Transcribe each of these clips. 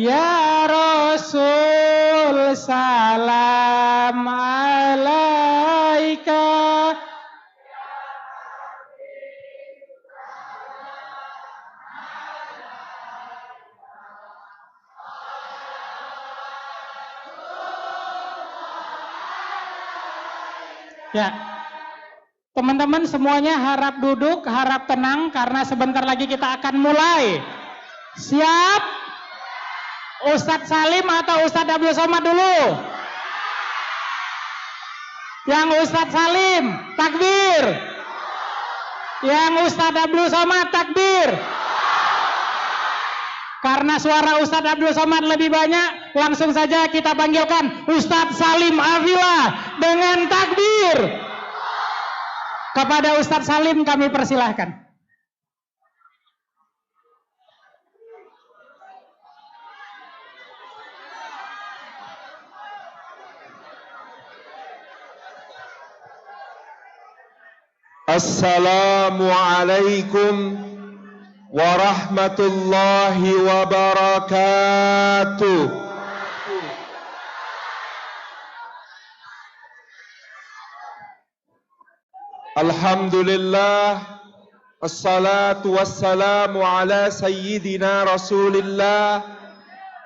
Ya Rasul salam alaika. Ya, teman-teman semuanya harap duduk, harap tenang karena sebentar lagi kita akan mulai. Siap? Ustadz Salim atau Ustadz Abdul Somad dulu? Yang Ustadz Salim, takbir. Yang Ustadz Abdul Somad, takbir. Karena suara Ustadz Abdul Somad lebih banyak, langsung saja kita panggilkan Ustadz Salim Afila dengan takbir. Kepada Ustadz Salim kami persilahkan. Assalamualaikum warahmatullahi wabarakatuh. Alhamdulillah, assalatu wassalamu ala sayyidina Rasulillah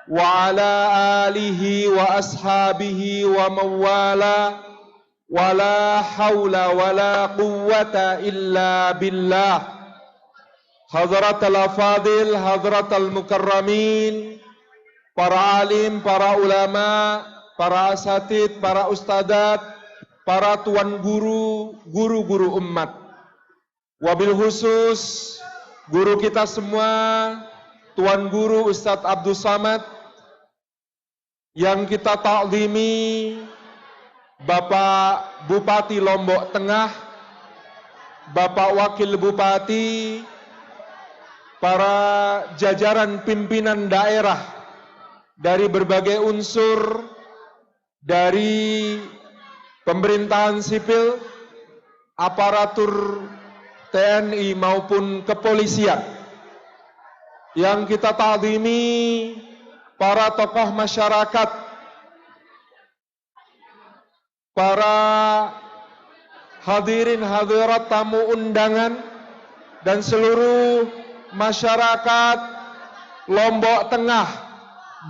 wa ala alihi wa ashabihi wa mawala. Wala hawla wala quwwata illa billah. Hadratal afadil, hadratal mukarramin, para alim, para ulama, para asatid, para ustadzat, para tuan guru, guru-guru umat. Wabil khusus guru kita semua, tuan guru Ustadz Abdul Somad yang kita ta'zimi, Bapak Bupati Lombok Tengah, Bapak Wakil Bupati, para jajaran pimpinan daerah dari berbagai unsur, dari pemerintahan sipil, aparatur TNI maupun kepolisian. Yang kita ta'zimi, para tokoh masyarakat, para hadirin hadirat tamu undangan dan seluruh masyarakat Lombok Tengah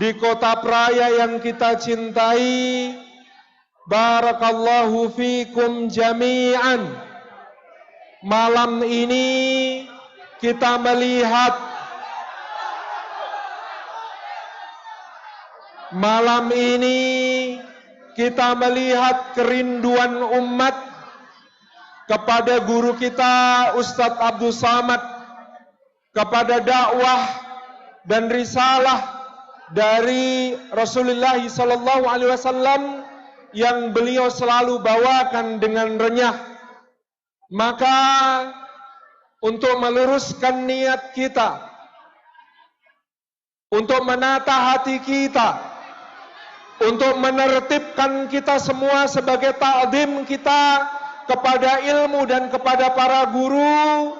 di Kota Praya yang kita cintai. Barakallahu fikum jami'an. Malam ini kita melihat kerinduan umat kepada guru kita Ustadz Abdul Somad, kepada dakwah dan risalah dari Rasulullah SAW yang beliau selalu bawakan dengan renyah. Maka untuk meluruskan niat kita, untuk menata hati kita, untuk menertibkan kita semua sebagai ta'zim kita kepada ilmu dan kepada para guru,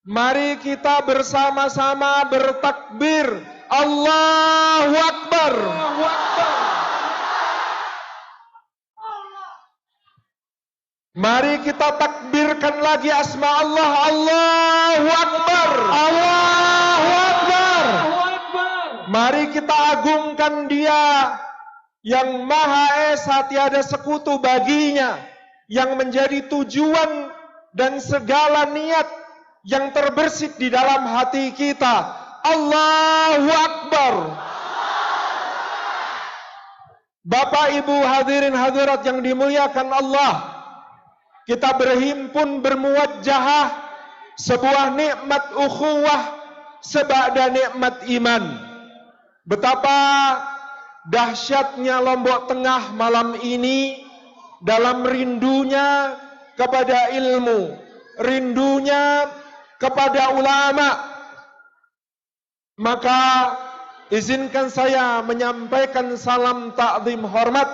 mari kita bersama-sama bertakbir Allahu Akbar. Mari kita takbirkan lagi asma Allah, Allahu Akbar. Allahu Akbar. Mari kita agungkan Dia yang Maha Esa, tiada sekutu baginya, yang menjadi tujuan dan segala niat yang terbersit di dalam hati kita. Allahu Akbar. Bapak Ibu hadirin hadirat yang dimuliakan Allah, kita berhimpun bermuwajjahah sebuah nikmat ukhuwah sebada nikmat iman. Betapa dahsyatnya Lombok Tengah malam ini dalam rindunya kepada ilmu, rindunya kepada ulama. Maka izinkan saya menyampaikan salam ta'zim hormat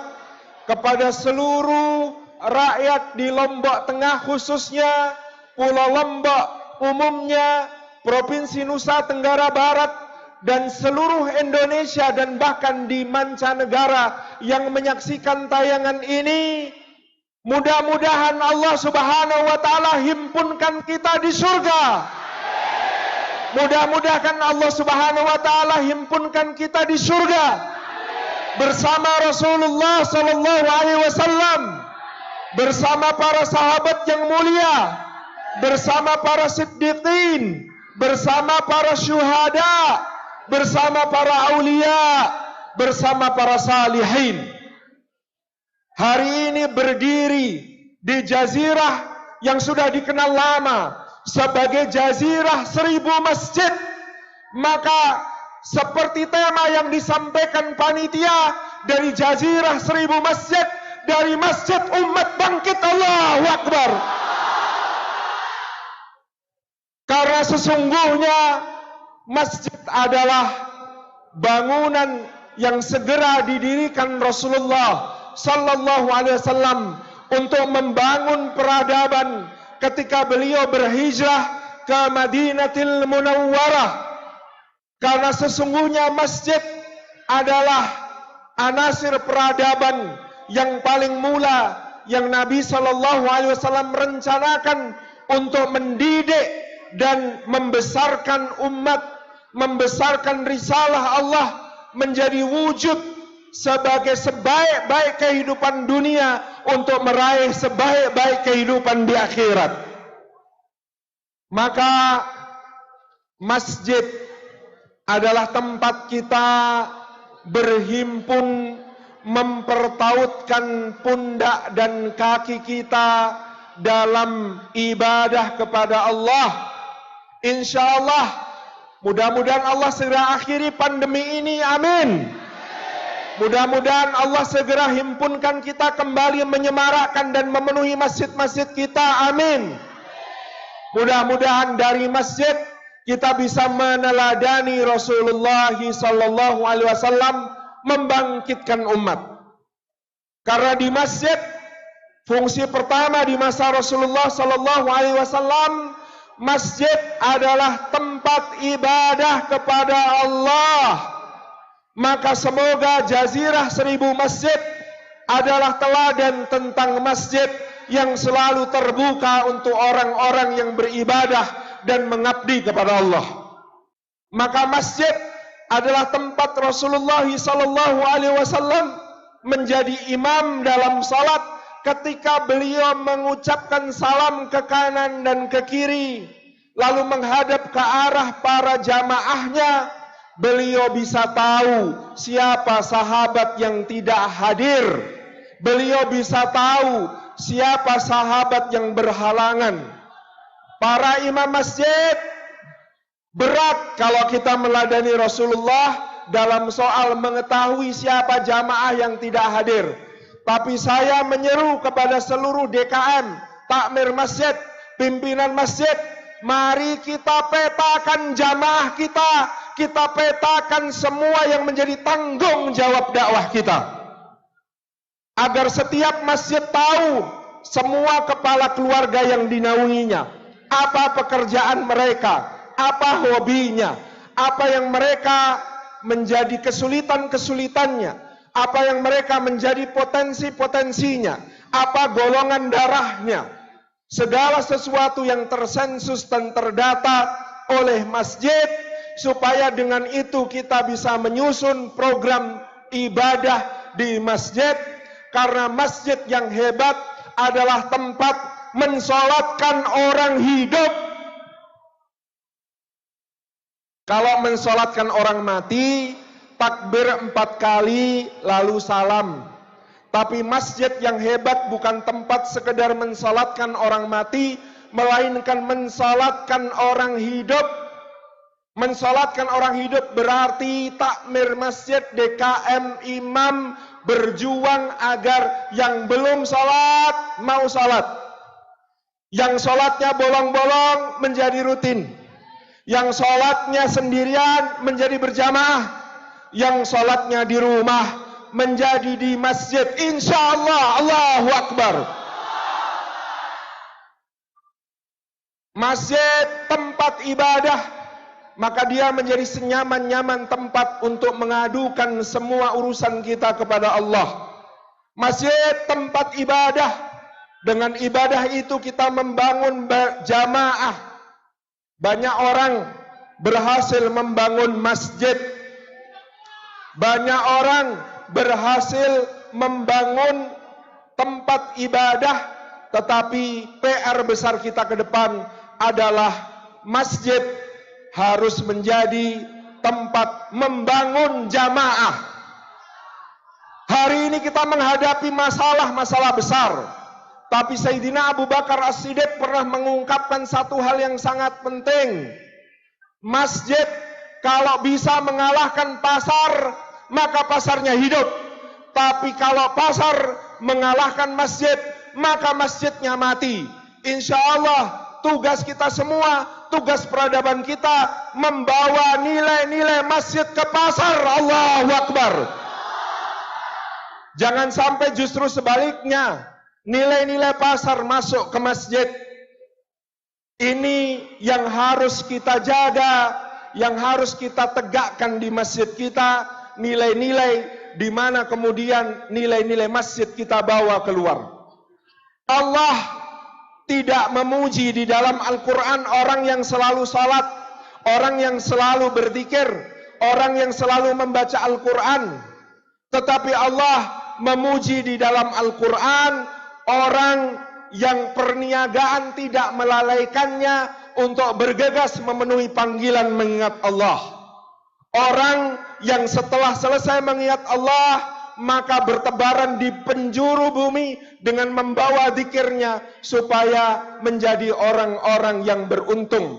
kepada seluruh rakyat di Lombok Tengah, khususnya Pulau Lombok umumnya, Provinsi Nusa Tenggara Barat, dan seluruh Indonesia dan bahkan di mancanegara yang menyaksikan tayangan ini, mudah-mudahan Allah Subhanahu wa taala himpunkan kita di surga. Mudah-mudahan Allah Subhanahu wa taala himpunkan kita di surga bersama Rasulullah sallallahu alaihi wasallam, bersama para sahabat yang mulia, bersama para siddiqin, bersama para syuhada, bersama para aulia, bersama para salihin. Hari ini berdiri di jazirah yang sudah dikenal lama sebagai jazirah 1000 masjid. Maka seperti tema yang disampaikan panitia, dari jazirah 1000 masjid, dari masjid umat bangkit, Allahu Akbar. Karena sesungguhnya masjid adalah bangunan yang segera didirikan Rasulullah sallallahu alaihi wasallam untuk membangun peradaban ketika beliau berhijrah ke Madinatul Munawwarah. Karena sesungguhnya masjid adalah anasir peradaban yang paling mula yang Nabi sallallahu alaihi wasallam rencanakan untuk mendidik dan membesarkan umat, membesarkan risalah Allah menjadi wujud sebagai sebaik-baik kehidupan dunia untuk meraih sebaik-baik kehidupan di akhirat. Maka masjid adalah tempat kita berhimpun, mempertautkan pundak dan kaki kita dalam ibadah kepada Allah. Insyaallah, mudah-mudahan Allah segera akhiri pandemi ini, amin. Mudah-mudahan Allah segera himpunkan kita kembali menyemarakkan dan memenuhi masjid-masjid kita, amin. Mudah-mudahan dari masjid kita bisa meneladani Rasulullah sallallahu alaihi wasallam membangkitkan umat. Karena di masjid, fungsi pertama di masa Rasulullah sallallahu alaihi wasallam, masjid adalah tempat ibadah kepada Allah. Maka semoga jazirah 1000 masjid adalah teladan tentang masjid yang selalu terbuka untuk orang-orang yang beribadah dan mengabdi kepada Allah. Maka masjid adalah tempat Rasulullah sallallahu alaihi wasallam menjadi imam dalam salat. Ketika beliau mengucapkan salam ke kanan dan ke kiri, lalu menghadap ke arah para jamaahnya, beliau bisa tahu siapa sahabat yang tidak hadir. Beliau bisa tahu siapa sahabat yang berhalangan. Para imam masjid berat kalau kita meladani Rasulullah dalam soal mengetahui siapa jamaah yang tidak hadir. Tapi saya menyeru kepada seluruh DKM, takmir masjid, pimpinan masjid, mari kita petakan jamaah kita petakan semua yang menjadi tanggung jawab dakwah kita. Agar setiap masjid tahu semua kepala keluarga yang dinaunginya, apa pekerjaan mereka, apa hobinya, apa yang mereka menjadi kesulitan-kesulitannya, apa yang mereka menjadi potensi-potensinya, apa golongan darahnya. Segala sesuatu yang tersensus dan terdata oleh masjid, supaya dengan itu kita bisa menyusun program ibadah di masjid. Karena masjid yang hebat adalah tempat mensolatkan orang hidup. Kalau mensolatkan orang mati, takbir 4 kali lalu salam. Tapi masjid yang hebat bukan tempat sekedar mensalatkan orang mati, melainkan mensalatkan orang hidup. Mensalatkan orang hidup berarti takmir masjid, DKM, imam berjuang agar yang belum salat mau salat. Yang salatnya bolong-bolong menjadi rutin. Yang salatnya sendirian menjadi berjamaah. Yang salatnya di rumah menjadi di masjid. Insyaallah, Allahu Akbar. Masjid tempat ibadah maka dia menjadi senyaman-nyaman tempat untuk mengadukan semua urusan kita kepada Allah. Masjid tempat ibadah. Dengan ibadah itu kita membangun jamaah. Banyak orang berhasil membangun masjid. Banyak orang berhasil membangun tempat ibadah, tetapi PR besar kita ke depan adalah masjid harus menjadi tempat membangun jamaah. Hari ini kita menghadapi masalah-masalah besar, tapi Sayyidina Abu Bakar As-Siddiq pernah mengungkapkan satu hal yang sangat penting. Masjid kalau bisa mengalahkan pasar, maka pasarnya hidup. Tapi kalau pasar mengalahkan masjid, maka masjidnya mati. Insya Allah tugas kita semua, tugas peradaban kita membawa nilai-nilai masjid ke pasar. Allahu Akbar. Jangan sampai justru sebaliknya, nilai-nilai pasar masuk ke masjid. Ini yang harus kita jaga, yang harus kita tegakkan di masjid kita, nilai-nilai di mana kemudian nilai-nilai masjid kita bawa keluar. Allah tidak memuji di dalam Al-Quran orang yang selalu salat, orang yang selalu berzikir, orang yang selalu membaca Al-Quran. Tetapi Allah memuji di dalam Al-Quran orang yang perniagaan tidak melalaikannya untuk bergegas memenuhi panggilan mengingat Allah. Orang yang setelah selesai mengingat Allah, maka bertebaran di penjuru bumi dengan membawa zikirnya supaya menjadi orang-orang yang beruntung.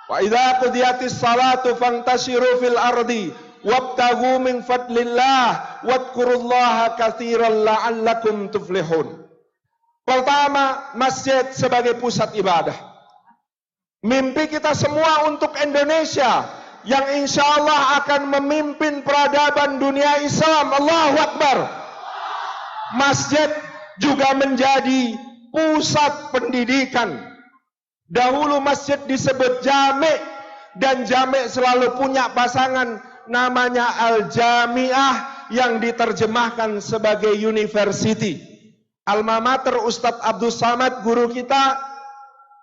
Wa idza qudiyatis salatu fantashiru fil ardi wabtaghu min fadlillah wadhkurullaha katsiran la'allakum tuflihun. Pertama, masjid sebagai pusat ibadah. Mimpi kita semua untuk Indonesia yang insya Allah akan memimpin peradaban dunia Islam. Allahu Akbar. Masjid juga menjadi pusat pendidikan. Dahulu masjid disebut jami', dan jami' selalu punya pasangan namanya Al-Jami'ah yang diterjemahkan sebagai university. Alma mater Ustadz Abdul Samad, guru kita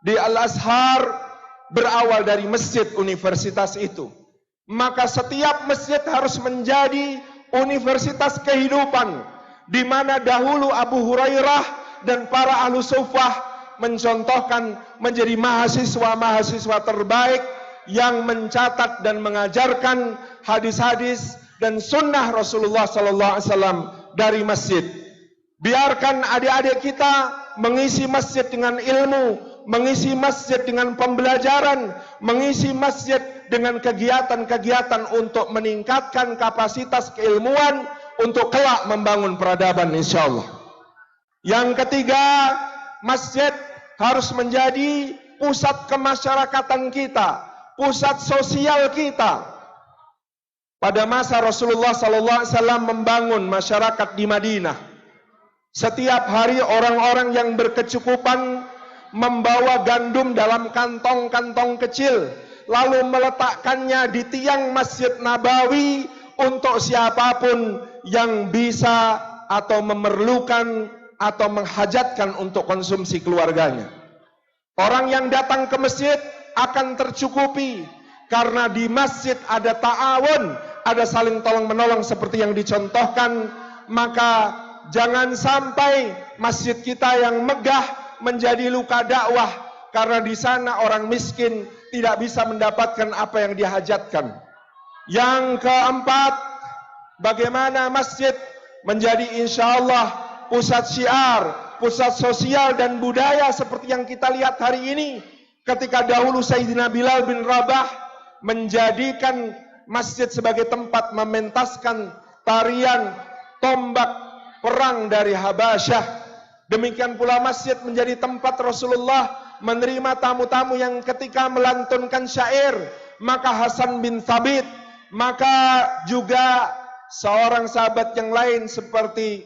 di Al-Azhar, berawal dari masjid universitas itu. Maka setiap masjid harus menjadi universitas kehidupan, di mana dahulu Abu Hurairah dan para ahlu sufah mencontohkan menjadi mahasiswa-mahasiswa terbaik yang mencatat dan mengajarkan hadis-hadis dan sunnah Rasulullah SAW dari masjid. Biarkan adik-adik kita mengisi masjid dengan ilmu, mengisi masjid dengan pembelajaran, mengisi masjid dengan kegiatan-kegiatan untuk meningkatkan kapasitas keilmuan untuk kelak membangun peradaban insyaallah. Yang ketiga, masjid harus menjadi pusat kemasyarakatan kita, pusat sosial kita. Pada masa Rasulullah SAW membangun masyarakat di Madinah, setiap hari orang-orang yang berkecukupan membawa gandum dalam kantong-kantong kecil, lalu meletakkannya di tiang Masjid Nabawi untuk siapapun yang bisa atau memerlukan atau menghajatkan untuk konsumsi keluarganya. Orang yang datang ke masjid akan tercukupi karena di masjid ada ta'awun, ada saling tolong menolong seperti yang dicontohkan. Maka jangan sampai masjid kita yang megah menjadi luka dakwah, karena di sana orang miskin tidak bisa mendapatkan apa yang dihajatkan. Yang keempat, bagaimana masjid menjadi insyaallah pusat syiar, pusat sosial dan budaya seperti yang kita lihat hari ini. Ketika dahulu Sayyidina Bilal bin Rabah menjadikan masjid sebagai tempat mementaskan tarian tombak perang dari Habasyah. Demikian pula masjid menjadi tempat Rasulullah menerima tamu-tamu yang ketika melantunkan syair. Maka Hasan bin Thabit, maka juga seorang sahabat yang lain seperti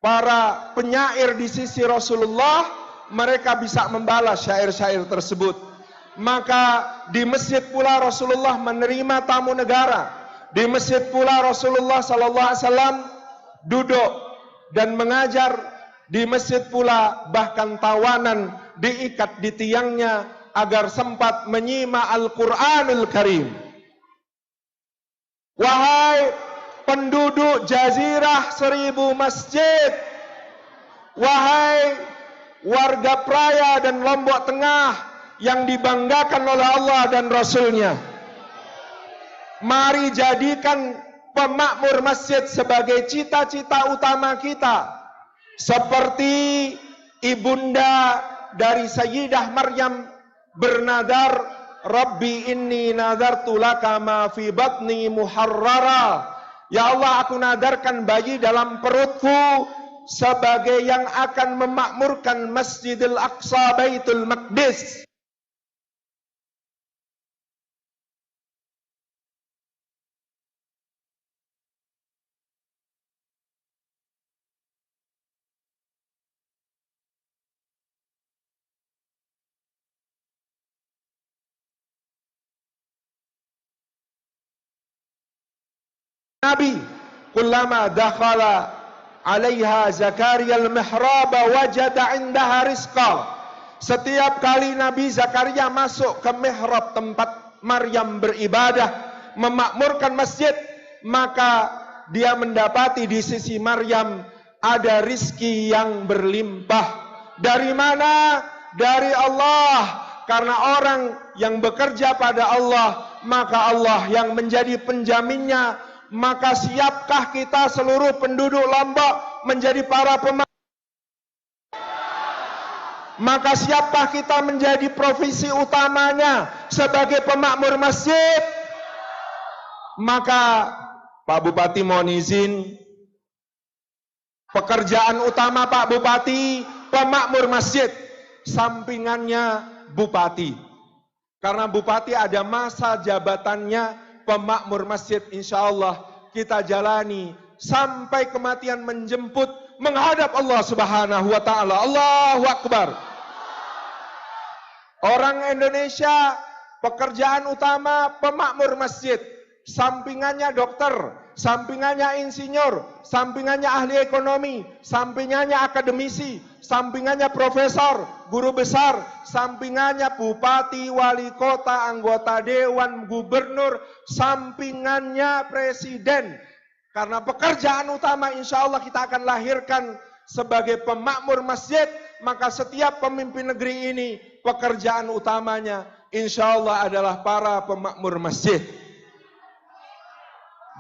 para penyair di sisi Rasulullah, mereka bisa membalas syair-syair tersebut. Maka di masjid pula Rasulullah menerima tamu negara. Di masjid pula Rasulullah sallallahu alaihi wasallam duduk dan mengajar. Di masjid pula bahkan tawanan diikat di tiangnya agar sempat menyimak Al-Qur'anul Karim. Wahai penduduk Jazirah 1000 masjid, wahai warga Praia dan Lombok Tengah yang dibanggakan oleh Allah dan Rasulnya, mari jadikan pemakmur masjid sebagai cita-cita utama kita. Seperti ibunda dari Sayyidah Maryam bernadar, Rabbi inni nadartu laka ma fi batni muharrara. Ya Allah, aku nadarkan bayi dalam perutku sebagai yang akan memakmurkan Masjidil Aqsa Baitul Maqdis. Nabi kullama dakhala 'alaiha Zakaria al-mihrab wajada 'indaha rizqa. Setiap kali Nabi Zakaria masuk ke mihrab tempat Maryam beribadah, memakmurkan masjid, maka dia mendapati di sisi Maryam ada rizki yang berlimpah. Dari mana? Dari Allah. Karena orang yang bekerja pada Allah, maka Allah yang menjadi penjaminnya. Maka siapkah kita seluruh penduduk Lombok menjadi para pemakmur? Maka siapkah kita menjadi profesi utamanya sebagai pemakmur masjid? Maka Pak Bupati mohon izin, pekerjaan utama Pak Bupati pemakmur masjid, sampingannya Bupati. Karena Bupati ada masa jabatannya pemakmur masjid, insya Allah kita jalani sampai kematian menjemput menghadap Allah Subhanahu wa Ta'ala. Allahu Akbar. Orang Indonesia pekerjaan utama pemakmur masjid, sampingannya dokter, sampingannya insinyur, sampingannya ahli ekonomi, sampingannya akademisi, sampingannya profesor, guru besar, sampingannya bupati, wali kota, anggota dewan, gubernur, sampingannya presiden. Karena pekerjaan utama insya Allah kita akan lahirkan sebagai pemakmur masjid, maka setiap pemimpin negeri ini pekerjaan utamanya insya Allah adalah para pemakmur masjid.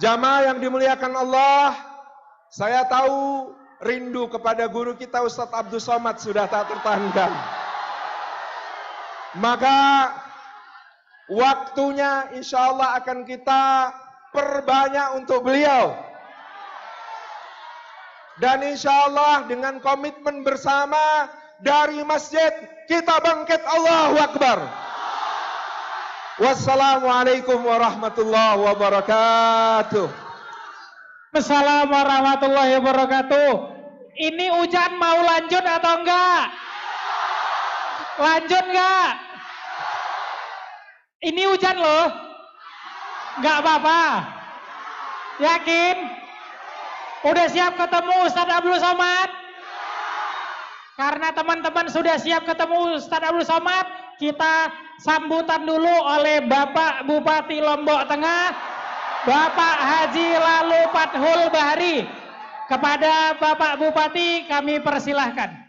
Jamaah yang dimuliakan Allah, saya tahu rindu kepada guru kita Ustadz Abdul Somad sudah tak tertahankan. Maka waktunya insya Allah akan kita perbanyak untuk beliau. Dan insya Allah dengan komitmen bersama dari masjid kita bangkit. Allahu Akbar. Wassalamualaikum warahmatullahi wabarakatuh. Assalamualaikum warahmatullahi wabarakatuh. Ini hujan mau lanjut atau enggak? Lanjut enggak? Ini hujan loh. Enggak apa-apa. Yakin? Udah siap ketemu Ustadz Abdul Somad? Karena teman-teman sudah siap ketemu Ustadz Abdul Somad, kita sambutan dulu oleh Bapak Bupati Lombok Tengah, Bapak Haji Lalu Fathul Bahri. Kepada Bapak Bupati kami persilahkan.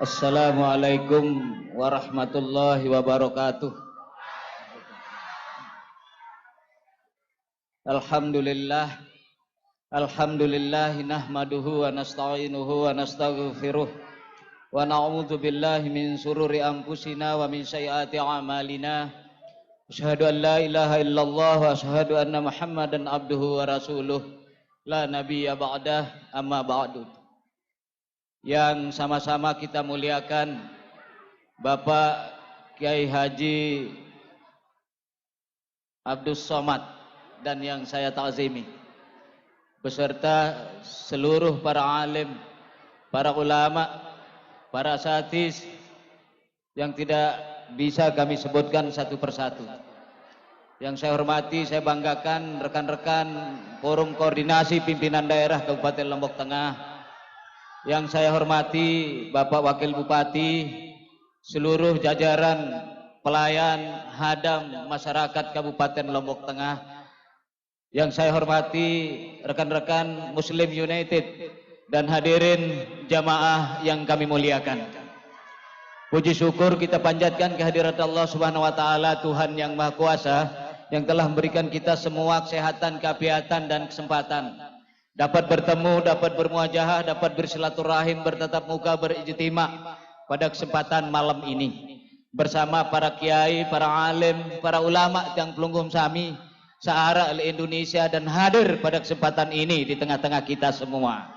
Assalamualaikum warahmatullahi wabarakatuh. Alhamdulillah nahmaduhu wa nasta'inuhu wa nastaghfiruh wa na'udzu billahi min sururi anfusina wa min sayyiati a'malina. Asyhadu an la ilaha illallah wa asyhadu anna Muhammadan abduhu wa rasuluh la nabiyya ba'dah, amma ba'du. Yang sama-sama kita muliakan Bapak Kiai Haji Abdus Somad dan yang saya ta'zimi, beserta seluruh para alim, para ulama, para asatiz yang tidak bisa kami sebutkan satu persatu. Yang saya hormati, saya banggakan rekan-rekan forum koordinasi pimpinan daerah Kabupaten Lombok Tengah. Yang saya hormati Bapak Wakil Bupati, seluruh jajaran pelayan hadam masyarakat Kabupaten Lombok Tengah. Yang saya hormati rekan-rekan Muslim United dan hadirin jamaah yang kami muliakan. Puji syukur kita panjatkan kehadirat Allah Subhanahu wa taala, Tuhan yang Maha Kuasa, yang telah memberikan kita semua kesehatan, keafiatan dan kesempatan dapat bertemu, dapat bermuajahah, dapat bersilaturahim, bertatap muka, berijtima pada kesempatan malam ini bersama para kiai, para alim, para ulama yang pelunggum sami se-ara Indonesia dan hadir pada kesempatan ini di tengah-tengah kita semua.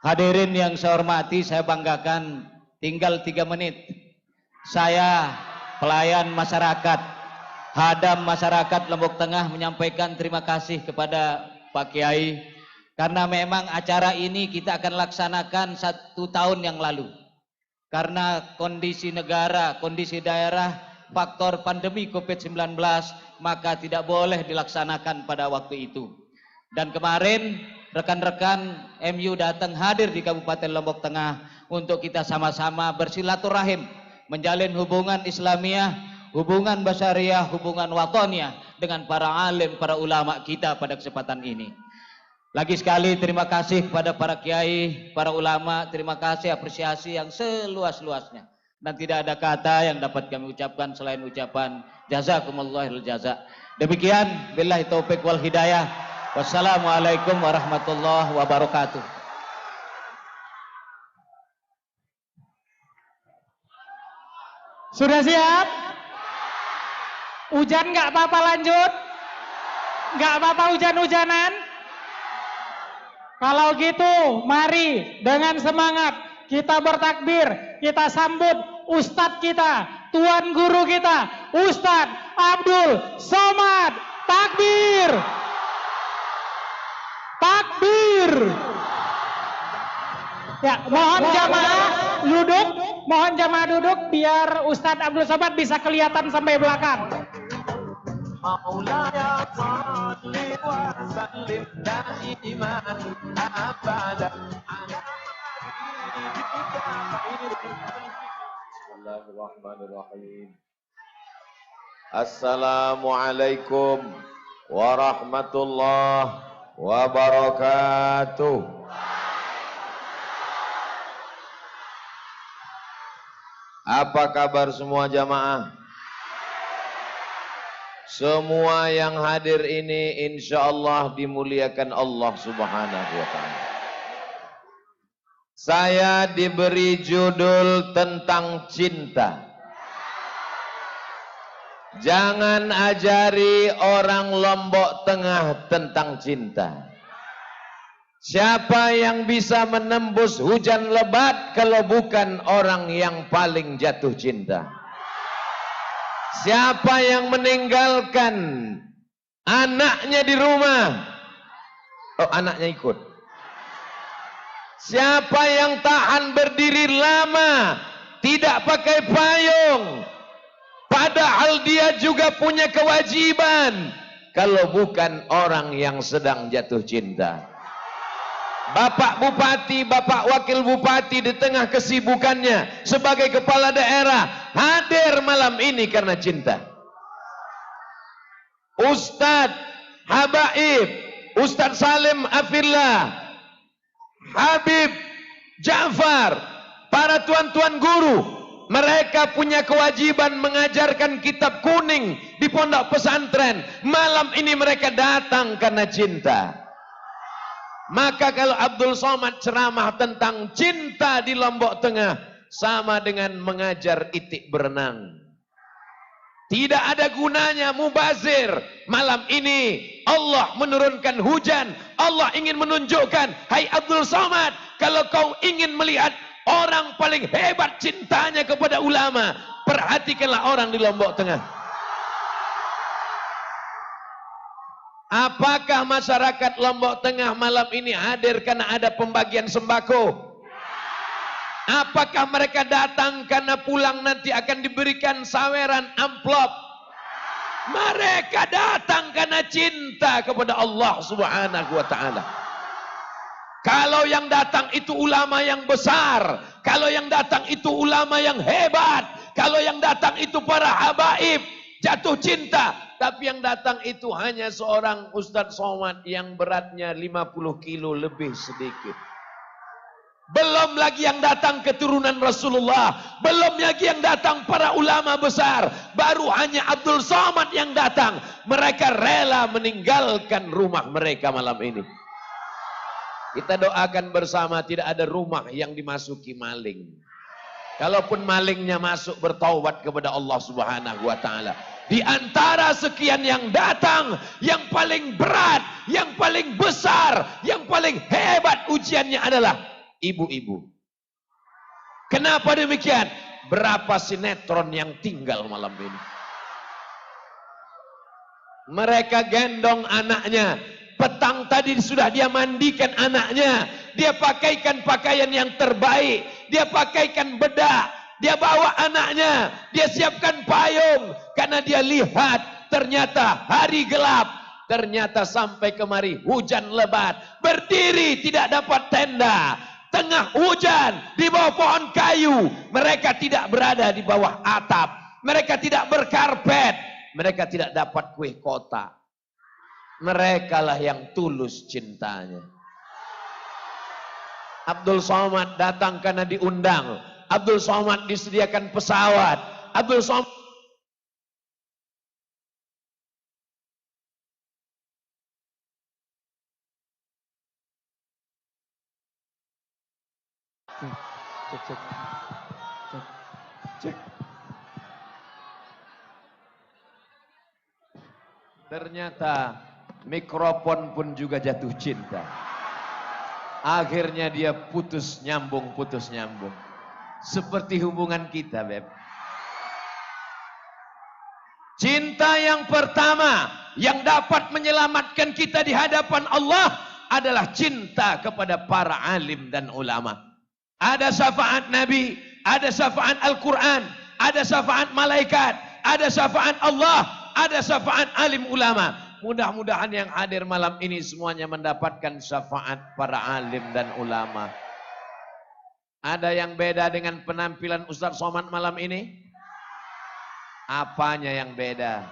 Hadirin yang saya hormati, saya banggakan, tinggal 3 menit saya pelayan masyarakat, hadam masyarakat Lombok Tengah menyampaikan terima kasih kepada Pak Kiai, karena memang acara ini kita akan laksanakan 1 tahun yang lalu. Karena kondisi negara, kondisi daerah, faktor pandemi COVID-19, maka tidak boleh dilaksanakan pada waktu itu. Dan kemarin rekan-rekan MU datang hadir di Kabupaten Lombok Tengah untuk kita sama-sama bersilaturahim, menjalin hubungan Islamiyah, hubungan basyariah, hubungan watoniyah dengan para alim, para ulama kita pada kesempatan ini. Lagi sekali terima kasih kepada para kiai, para ulama, terima kasih, apresiasi yang seluas-luasnya. Dan tidak ada kata yang dapat kami ucapkan selain ucapan jazakumallahul jaza. Demikian, billahi taufik wal hidayah. Wassalamualaikum warahmatullahi wabarakatuh. Sudah siap? Hujan nggak apa-apa, lanjut? Nggak apa-apa hujan-hujanan? Kalau gitu, mari dengan semangat kita bertakbir, kita sambut Ustadz kita, Tuan Guru kita, Ustadz Abdul Somad. Takbir! Takbir! Ya, mohon jamaah duduk biar Ustadz Abdul Somad bisa kelihatan sampai belakang. Bismillahirrahmanirrahim. Assalamualaikum warahmatullahi wabarakatuh. Apa kabar semua jamaah? Semua yang hadir ini insyaallah dimuliakan Allah Subhanahu wa ta'ala. Saya diberi judul tentang cinta. Jangan ajari orang Lombok Tengah tentang cinta. Siapa yang bisa menembus hujan lebat kalau bukan orang yang paling jatuh cinta? Siapa yang meninggalkan anaknya di rumah? Oh, anaknya ikut. Siapa yang tahan berdiri lama, tidak pakai payung, padahal dia juga punya kewajiban, kalau bukan orang yang sedang jatuh cinta? Bapak Bupati, Bapak Wakil Bupati di tengah kesibukannya sebagai kepala daerah hadir malam ini karena cinta. Ustadz Habaib, Ustadz Salim Afillah, Habib Ja'far, para tuan-tuan guru, mereka punya kewajiban mengajarkan kitab kuning di pondok pesantren. Malam ini mereka datang karena cinta. Maka kalau Abdul Somad ceramah tentang cinta di Lombok Tengah, sama dengan mengajar itik berenang. Tidak ada gunanya mubazir. Malam ini Allah menurunkan hujan. Allah ingin menunjukkan, hai Abdul Somad, kalau kau ingin melihat orang paling hebat cintanya kepada ulama, perhatikanlah orang di Lombok Tengah. Apakah masyarakat Lombok Tengah malam ini hadir karena ada pembagian sembako? Apakah mereka datang karena pulang nanti akan diberikan saweran amplop? Mereka datang karena cinta kepada Allah Subhanahu wa taala. Kalau yang datang itu ulama yang besar, kalau yang datang itu ulama yang hebat, kalau yang datang itu para habaib, jatuh cinta. Tapi yang datang itu hanya seorang Ustadz Somad yang beratnya 50 kilo lebih sedikit. Belum lagi yang datang keturunan Rasulullah. Belum lagi yang datang para ulama besar. Baru hanya Abdul Somad yang datang. Mereka rela meninggalkan rumah mereka malam ini. Kita doakan bersama tidak ada rumah yang dimasuki maling. Kalaupun malingnya masuk, bertaubat kepada Allah Subhanahu wa taala. Di antara sekian yang datang, yang paling berat, yang paling besar, yang paling hebat ujiannya adalah ibu-ibu. Kenapa demikian? Berapa sinetron yang tinggal malam ini? Mereka gendong anaknya. Petang tadi sudah dia mandikan anaknya. Dia pakaikan pakaian yang terbaik. Dia pakaikan bedak. Dia bawa anaknya. Dia siapkan payung. Karena dia lihat ternyata hari gelap. Ternyata sampai kemari hujan lebat. Berdiri tidak dapat tenda. Tengah hujan, di bawah pohon kayu. Mereka tidak berada di bawah atap. Mereka tidak berkarpet. Mereka tidak dapat kue kotak. Mereka lah yang tulus cintanya. Abdul Somad datang karena diundang. Abdul Somad disediakan pesawat. Abdul Somad cek. Ternyata mikrofon pun juga jatuh cinta. Akhirnya dia putus nyambung. Seperti hubungan kita, Beb. Cinta yang pertama yang dapat menyelamatkan kita di hadapan Allah adalah cinta kepada para alim dan ulama. Ada syafaat Nabi, ada syafaat Al-Quran, ada syafaat malaikat, ada syafaat Allah, ada syafaat alim ulama. Mudah-mudahan yang hadir malam ini semuanya mendapatkan syafaat para alim dan ulama. Ada yang beda dengan penampilan Ustadz Somad malam ini? Apanya yang beda?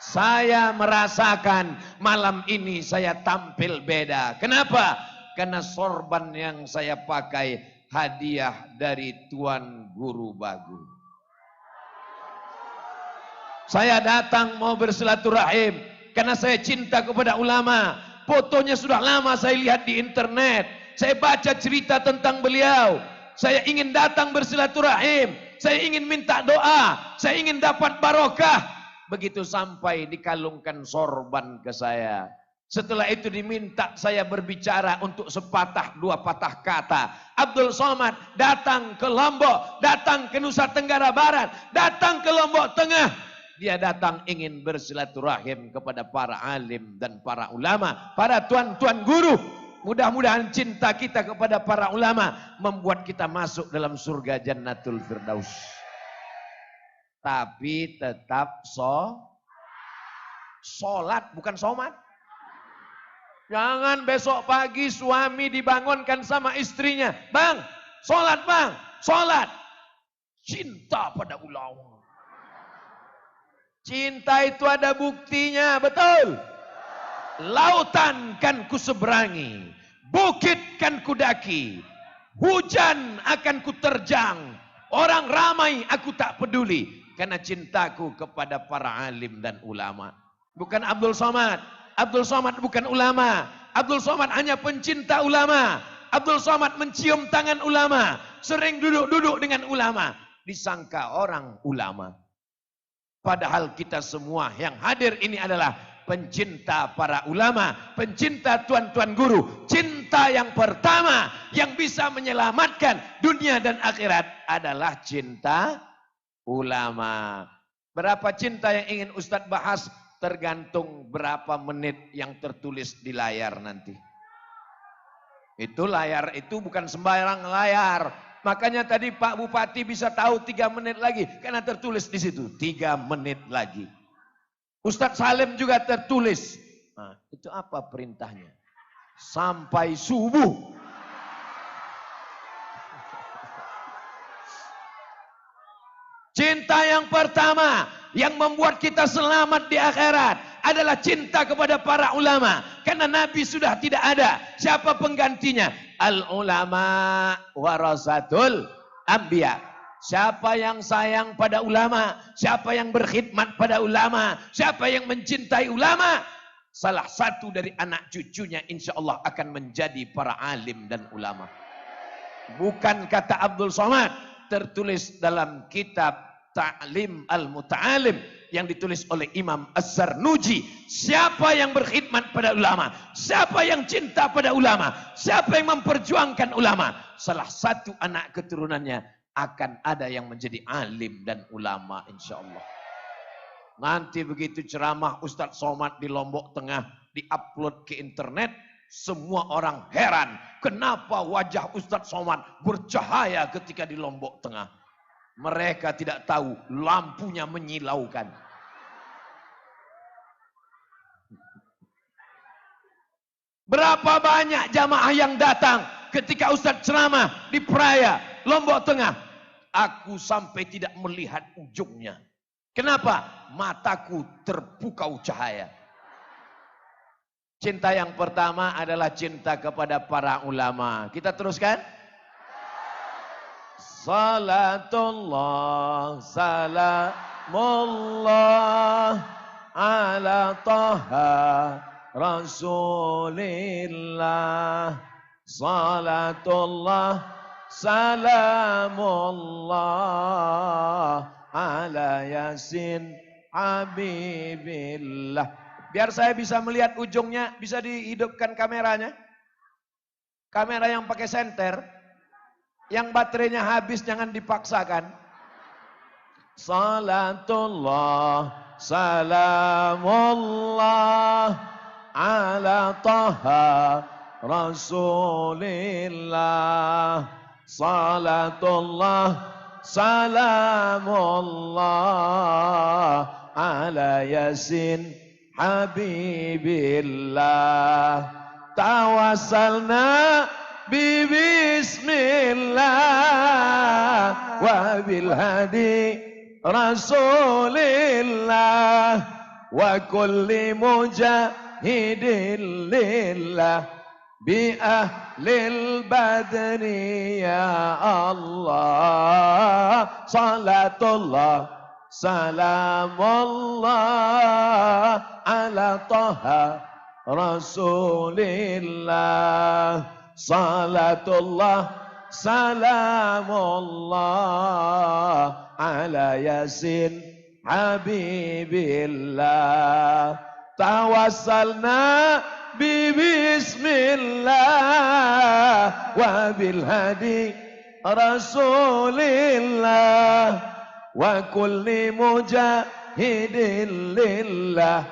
Saya merasakan malam ini saya tampil beda. Kenapa? Karena sorban yang saya pakai hadiah dari Tuan Guru Bagu. Saya datang mau bersilaturahim karena saya cinta kepada ulama. Fotonya sudah lama saya lihat di internet. Saya baca cerita tentang beliau. Saya ingin datang bersilaturahim. Saya ingin minta doa. Saya ingin dapat barokah. Begitu sampai dikalungkan sorban ke saya. Setelah itu diminta saya berbicara untuk sepatah dua patah kata. Abdul Somad datang ke Lombok, datang ke Nusa Tenggara Barat, datang ke Lombok Tengah. Dia datang ingin bersilaturahim kepada para alim dan para ulama, para tuan-tuan guru. Mudah-mudahan cinta kita kepada para ulama membuat kita masuk dalam surga Jannatul Firdaus. Tapi tetap sholat, bukan somat. Jangan besok pagi suami dibangunkan sama istrinya. Bang, sholat bang, sholat. Cinta pada ulama. Cinta itu ada buktinya, betul. Lautan kan ku seberangi, bukit kan ku daki, hujan akan ku terjang, orang ramai aku tak peduli. Karena cintaku kepada para alim dan ulama. Bukan Abdul Somad. Abdul Somad bukan ulama. Abdul Somad hanya pencinta ulama. Abdul Somad mencium tangan ulama. Sering duduk-duduk dengan ulama. Disangka orang ulama. Padahal kita semua yang hadir ini adalah pencinta para ulama. Pencinta tuan-tuan guru. Cinta yang pertama yang bisa menyelamatkan dunia dan akhirat adalah cinta ulama. Berapa cinta yang ingin Ustadz bahas Tergantung berapa menit yang tertulis di layar nanti. Itu layar itu bukan sembarang layar. Makanya tadi Pak Bupati bisa tahu 3 menit lagi. Karena tertulis di situ 3 menit lagi. Ustadz Salim juga tertulis. Nah, itu apa perintahnya? Sampai subuh. Cinta yang pertama yang membuat kita selamat di akhirat adalah cinta kepada para ulama. Karena Nabi sudah tidak ada. Siapa penggantinya? Al ulama warasatul anbiya. Siapa yang sayang pada ulama, siapa yang berkhidmat pada ulama, siapa yang mencintai ulama, salah satu dari anak cucunya insya Allah akan menjadi para alim dan ulama. Bukan kata Abdul Somad, tertulis dalam kitab Ta'lim Al-Muta'alim yang ditulis oleh Imam Az-Zarnuji. Siapa yang berkhidmat pada ulama, siapa yang cinta pada ulama, siapa yang memperjuangkan ulama, salah satu anak keturunannya akan ada yang menjadi alim dan ulama insya Allah. Nanti begitu ceramah Ustadz Somad di Lombok Tengah diupload ke internet, semua orang heran kenapa wajah Ustadz Somad bercahaya ketika di Lombok Tengah. Mereka tidak tahu lampunya menyilaukan. Berapa banyak jamaah yang datang ketika Ustadz ceramah di Peraya, Lombok Tengah. Aku sampai tidak melihat ujungnya. Kenapa? Mataku terpukau cahaya. Cinta yang pertama adalah cinta kepada para ulama. Kita teruskan. Salatullah, salamullah ala taha Rasulillah. Salatullah, salamullah ala Yasin Habibillah. Biar saya bisa melihat ujungnya, bisa dihidupkan kameranya. Kamera yang pakai senter. Yang baterainya habis jangan dipaksakan. Salatullah, salamullah ala taha Rasulillah. Salatullah, salamullah ala Yasin Habibillah. Tawassalna bismillah wa bil hadi Rasulillah wa kulli mujahidin lillah bi ahlil badri ya Allah. Salatullah, salamullah ala taha Rasulillah. Salatullah, salamullah ala Yasin Habibillah. Tawassalna bismillah wa bil hadi Rasulillah wa kulli mujahidin lillah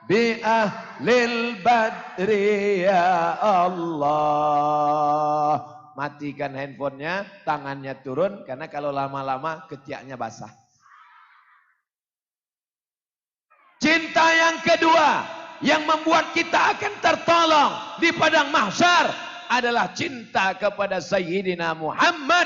bi ahlil badri ya Allah. Matikan handphonenya, tangannya turun karena kalau lama-lama ketiaknya basah. Cinta yang kedua yang membuat kita akan tertolong di padang mahsyar adalah cinta kepada Sayyidina Muhammad.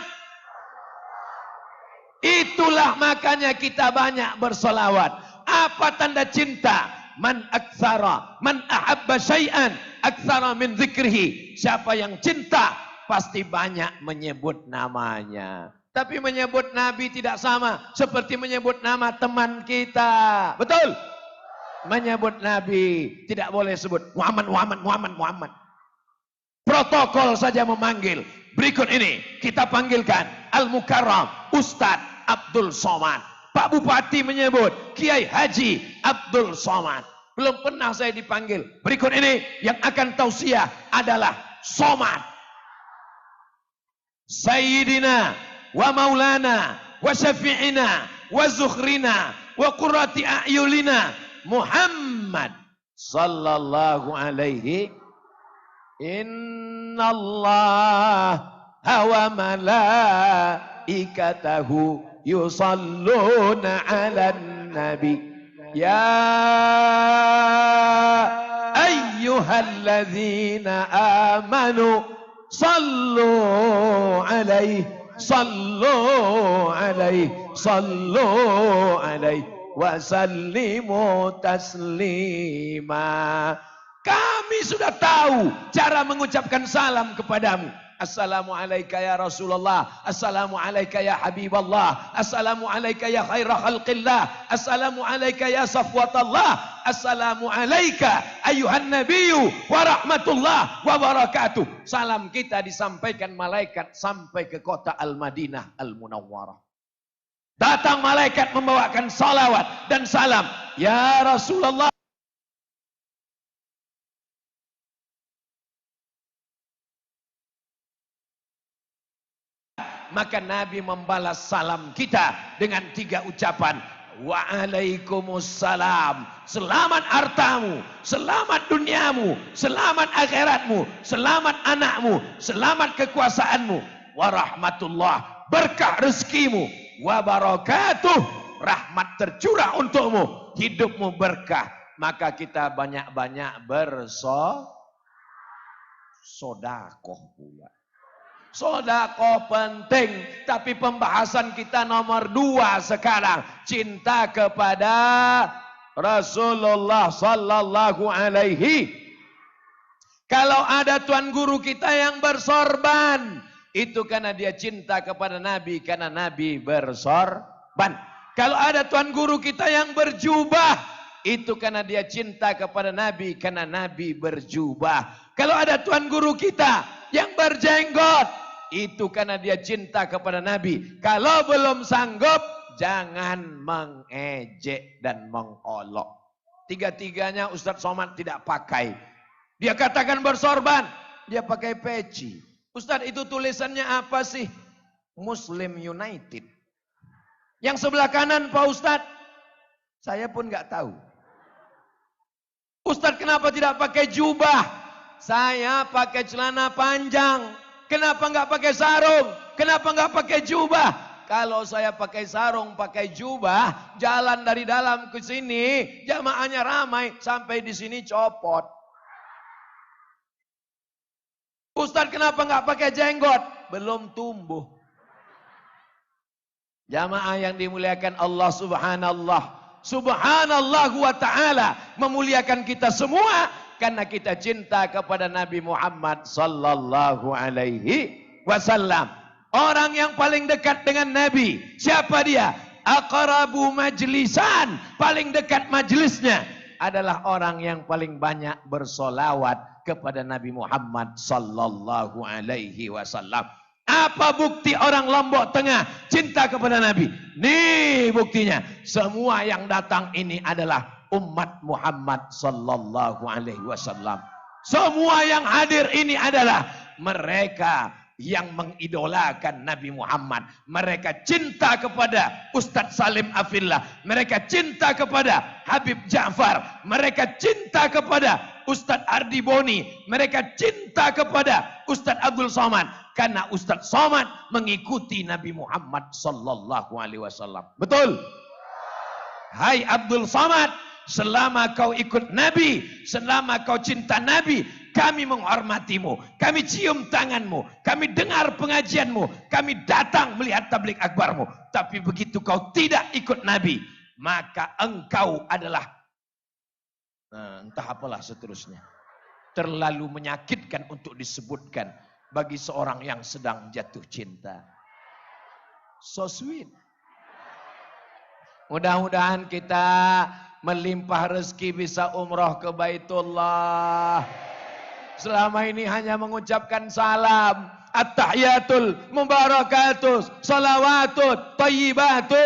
Itulah makanya kita banyak bersolawat. Apa tanda cinta? Man aktsara, man ahabba syai'an aktsara min dzikrihi. Siapa yang cinta pasti banyak menyebut namanya. Tapi menyebut Nabi tidak sama seperti menyebut nama teman kita. Betul? Menyebut Nabi tidak boleh sebut Muhammad, Muhammad, Muhammad, Muhammad. Protokol saja memanggil. Berikut ini kita panggilkan Al-Mukarram Ustadz Abdul Somad. Pak Bupati menyebut Kiai Haji Abdul Somad. Belum pernah saya dipanggil. Berikut ini yang akan tausiah adalah Somad. Sayyidina wa maulana wa syafi'ina wa zukhrina wa qurrati a'yulina Muhammad sallallahu alaihi. Innallaha wa malaikatahu yusalluna 'alan nabi ya ayyuhalladzina amanu sallu alaihi wa sallimu taslima. Kami sudah tahu cara mengucapkan salam kepadamu. Assalamualaikum ya Rasulullah, Assalamualaikum ya Habiballah, Assalamualaikum ya khaira khalqillah, Assalamualaikum ya safwatallah, Assalamualaikum ayuhan nabiyyu wa rahmatullah wa barakatuh. Salam kita disampaikan malaikat sampai ke kota Al-Madinah Al-Munawwarah. Datang malaikat membawakan salawat dan salam. Ya Rasulullah, maka Nabi membalas salam kita dengan 3 ucapan. Waalaikumsalam. Selamat hartamu, selamat duniamu, selamat akhiratmu, selamat anakmu, selamat kekuasaanmu. Warahmatullah, berkah rezekimu. Wabarakatuh, rahmat tercurah untukmu. Hidupmu berkah. Maka kita banyak-banyak bersodakoh pula. Sedekah penting, tapi pembahasan kita nomor 2 sekarang, cinta kepada Rasulullah sallallahu alaihi. Kalau ada tuan guru kita yang bersorban, itu karena dia cinta kepada Nabi, karena Nabi bersorban. Kalau ada tuan guru kita yang berjubah, itu karena dia cinta kepada Nabi, karena Nabi berjubah. Kalau ada tuan guru kita yang berjenggot, itu karena dia cinta kepada Nabi. Kalau belum sanggup, jangan mengejek dan mengolok. 3-tiganya Ustadz Somad tidak pakai. Dia katakan bersorban, dia pakai peci. Ustadz, itu tulisannya apa sih? Muslim United. Yang sebelah kanan Pak Ustadz, saya pun nggak tahu. Ustadz, kenapa tidak pakai jubah? Saya pakai celana panjang. Kenapa nggak pakai sarung? Kenapa nggak pakai jubah? Kalau saya pakai sarung, pakai jubah, jalan dari dalam ke sini, jamaahnya ramai, sampai di sini copot. Ustadz, kenapa nggak pakai jenggot? Belum tumbuh. Jamaah yang dimuliakan Allah Subhanallah wa ta'ala, memuliakan kita semua karena kita cinta kepada Nabi Muhammad sallallahu alaihi wasallam. Orang yang paling dekat dengan Nabi, siapa dia? Aqrabu majlisan, paling dekat majlisnya adalah orang yang paling banyak bersolawat kepada Nabi Muhammad sallallahu alaihi wasallam. Apa bukti orang Lombok Tengah cinta kepada Nabi? Nih buktinya. Semua yang datang ini adalah umat Muhammad sallallahu alaihi wasallam. Semua yang hadir ini adalah mereka yang mengidolakan Nabi Muhammad. Mereka cinta kepada Ustadz Salim Afillah. Mereka cinta kepada Habib Ja'far. Mereka cinta kepada Ustadz Ardi Boni. Mereka cinta kepada Ustadz Abdul Somad. Karena Ustadz Somad mengikuti Nabi Muhammad sallallahu alaihi wasallam. Betul? Hai Abdul Somad, selama kau ikut Nabi, selama kau cinta Nabi, kami menghormatimu, kami cium tanganmu, kami dengar pengajianmu, kami datang melihat tablik akbarmu. Tapi begitu kau tidak ikut Nabi, maka engkau adalah entah apalah seterusnya. Terlalu menyakitkan untuk disebutkan bagi seorang yang sedang jatuh cinta. So sweet. Mudah-mudahan kita melimpah rezeki bisa umroh ke Baitullah. Selama ini hanya mengucapkan salam, at-tahiyatul mubarakatus, salawatut, tayyibatu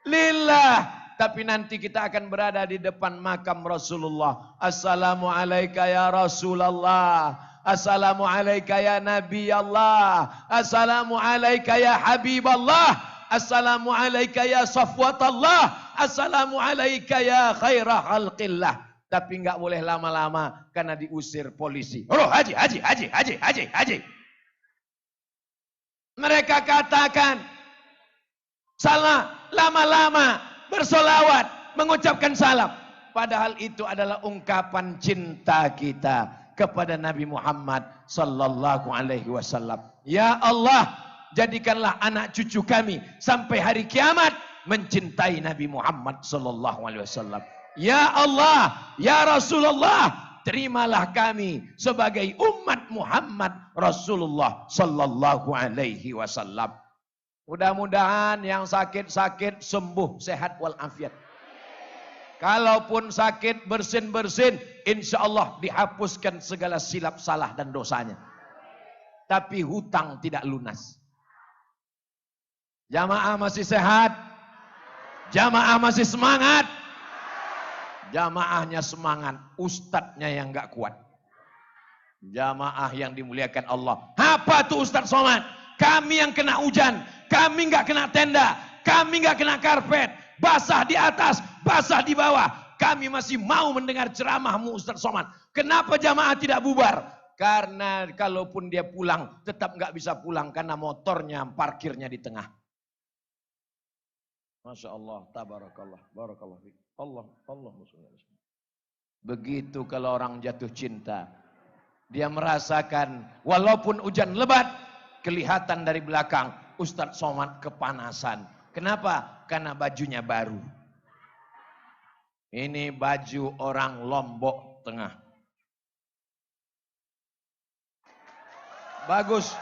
lillah. Tapi nanti kita akan berada di depan makam Rasulullah. Assalamualaikum ya Rasulullah. Assalamualaikum ya Nabi Allah. Assalamualaikum ya Habib Allah. Assalamu alayka ya safwatallah. Assalamu alayka ya khaira khalqillah. Tapi enggak boleh lama-lama karena diusir polisi. Oh, haji. Mereka katakan salah lama-lama bersolawat, mengucapkan salam. Padahal itu adalah ungkapan cinta kita kepada Nabi Muhammad sallallahu alaihi wasallam. Ya Allah, jadikanlah anak cucu kami sampai hari kiamat mencintai Nabi Muhammad sallallahu alaihi wasallam. Ya Allah, ya Rasulullah, terimalah kami sebagai umat Muhammad Rasulullah sallallahu alaihi wasallam. Mudah-mudahan yang sakit-sakit sembuh, sehat walafiat. Kalaupun sakit bersin-bersin, insya Allah dihapuskan segala silap salah dan dosanya. Tapi hutang tidak lunas. Jamaah masih sehat? Jamaah masih semangat? Jamaahnya semangat, ustadznya yang gak kuat. Jamaah yang dimuliakan Allah. Apa tuh Ustadz Somad? Kami yang kena hujan, kami gak kena tenda, kami gak kena karpet, basah di atas, basah di bawah. Kami masih mau mendengar ceramahmu Ustadz Somad. Kenapa jamaah tidak bubar? Karena kalaupun dia pulang, tetap gak bisa pulang karena motornya parkirnya di tengah. Masya Allah, tabarakallah, barakallah. Allah. Begitu kalau orang jatuh cinta, dia merasakan walaupun hujan lebat, kelihatan dari belakang Ustadz Somad kepanasan. Kenapa? Karena bajunya baru. Ini baju orang Lombok Tengah. Bagus.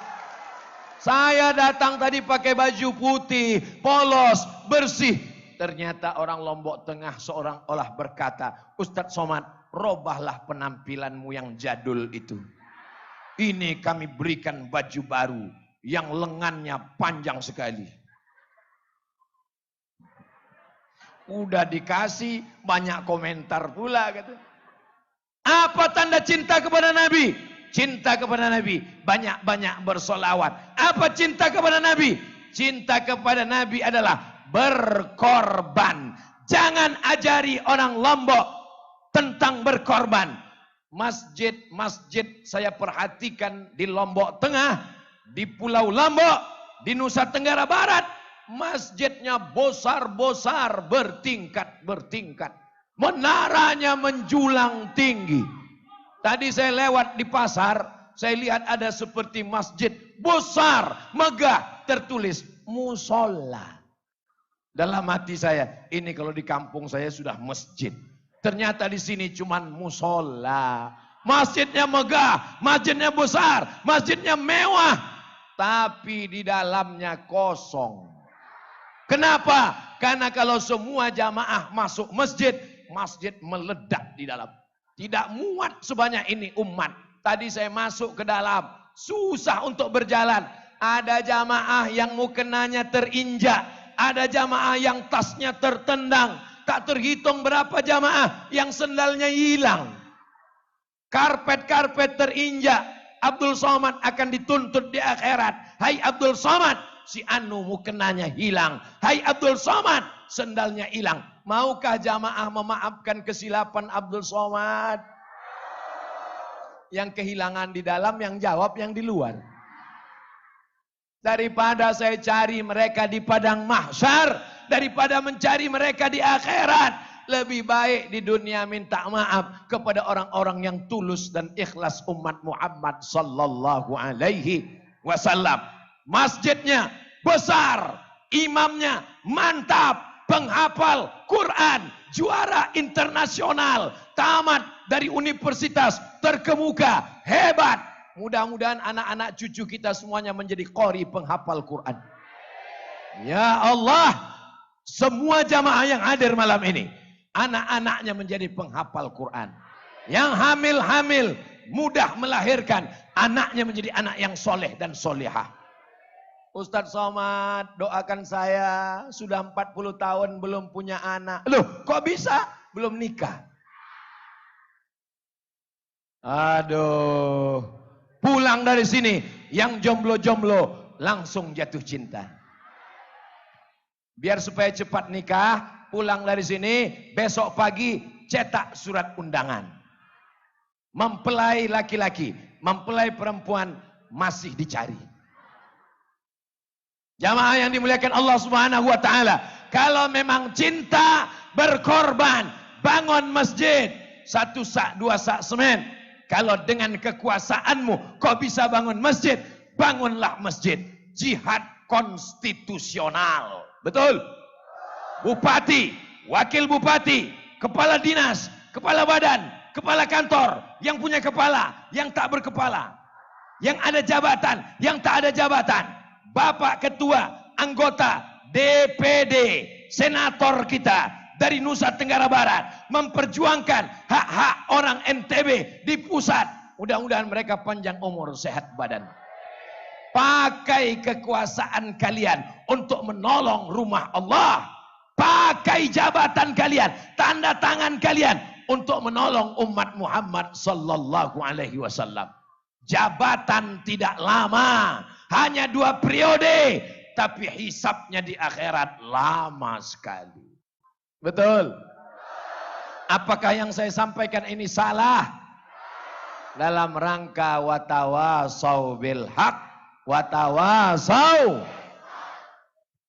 Saya datang tadi pakai baju putih, polos, bersih. Ternyata orang Lombok Tengah seorang olah berkata, Ustadz Somad, robahlah penampilanmu yang jadul itu. Ini kami berikan baju baru yang lengannya panjang sekali. Udah dikasih banyak komentar pula kata. Apa tanda cinta kepada Nabi? Cinta kepada Nabi banyak-banyak bersolawat. Apa cinta kepada Nabi? Cinta kepada Nabi adalah berkorban. Jangan ajari orang Lombok tentang berkorban. Masjid-masjid saya perhatikan di Lombok Tengah, di Pulau Lombok, di Nusa Tenggara Barat, masjidnya besar-besar, bertingkat-bertingkat. Menaranya menjulang tinggi. Tadi saya lewat di pasar, saya lihat ada seperti masjid besar, megah, tertulis musola. Dalam hati saya, ini kalau di kampung saya sudah masjid. Ternyata di sini cuman musola. Masjidnya megah, masjidnya besar, masjidnya mewah. Tapi di dalamnya kosong. Kenapa? Karena kalau semua jamaah masuk masjid, masjid meledak di dalam. Tidak muat sebanyak ini umat. Tadi saya masuk ke dalam, susah untuk berjalan. Ada jamaah yang mukenanya terinjak. Ada jamaah yang tasnya tertendang. Tak terhitung berapa jamaah yang sendalnya hilang. Karpet-karpet terinjak. Abdul Somad akan dituntut di akhirat. Hai Abdul Somad, si anu mukenanya hilang. Hai Abdul Somad, sendalnya hilang. Maukah jamaah memaafkan kesilapan Abdul Somad? Yang kehilangan di dalam, yang jawab yang di luar. Daripada saya cari mereka di padang mahsyar, daripada mencari mereka di akhirat, lebih baik di dunia minta maaf kepada orang-orang yang tulus dan ikhlas umat Muhammad sallallahu alaihi wasallam. Masjidnya besar, imamnya mantap, penghafal Quran, juara internasional, tamat dari universitas terkemuka, hebat. Mudah-mudahan anak-anak cucu kita semuanya menjadi qori penghafal Quran. Ya Allah, semua jamaah yang hadir malam ini, anak-anaknya menjadi penghafal Quran. Yang hamil-hamil, mudah melahirkan, anaknya menjadi anak yang soleh dan solehah. Ustadz Somad, doakan saya, sudah 40 tahun belum punya anak. Loh, kok bisa? Belum nikah. Aduh. Pulang dari sini, yang jomblo-jomblo langsung jatuh cinta. Biar supaya cepat nikah, pulang dari sini, besok pagi cetak surat undangan. Mempelai laki-laki, mempelai perempuan masih dicari. Jamaah yang dimuliakan Allah Subhanahu wa taala, kalau memang cinta berkorban, bangun masjid, 1 sak 2 sak semen. Kalau dengan kekuasaanmu kau bisa bangun masjid, bangunlah masjid. Jihad konstitusional. Betul? Bupati, wakil bupati, kepala dinas, kepala badan, kepala kantor, yang punya kepala, yang tak berkepala, yang ada jabatan, yang tak ada jabatan, bapak ketua, anggota DPD, senator kita dari Nusa Tenggara Barat memperjuangkan hak-hak orang NTB di pusat. Mudah-mudahan mereka panjang umur, sehat badan. Pakai kekuasaan kalian untuk menolong rumah Allah. Pakai jabatan kalian, tanda tangan kalian untuk menolong umat Muhammad sallallahu alaihi wasallam. Jabatan tidak lama, hanya 2 periode, tapi hisabnya di akhirat lama sekali. Betul? Apakah yang saya sampaikan ini salah? Dalam rangka watawasau bil haq, watawasau.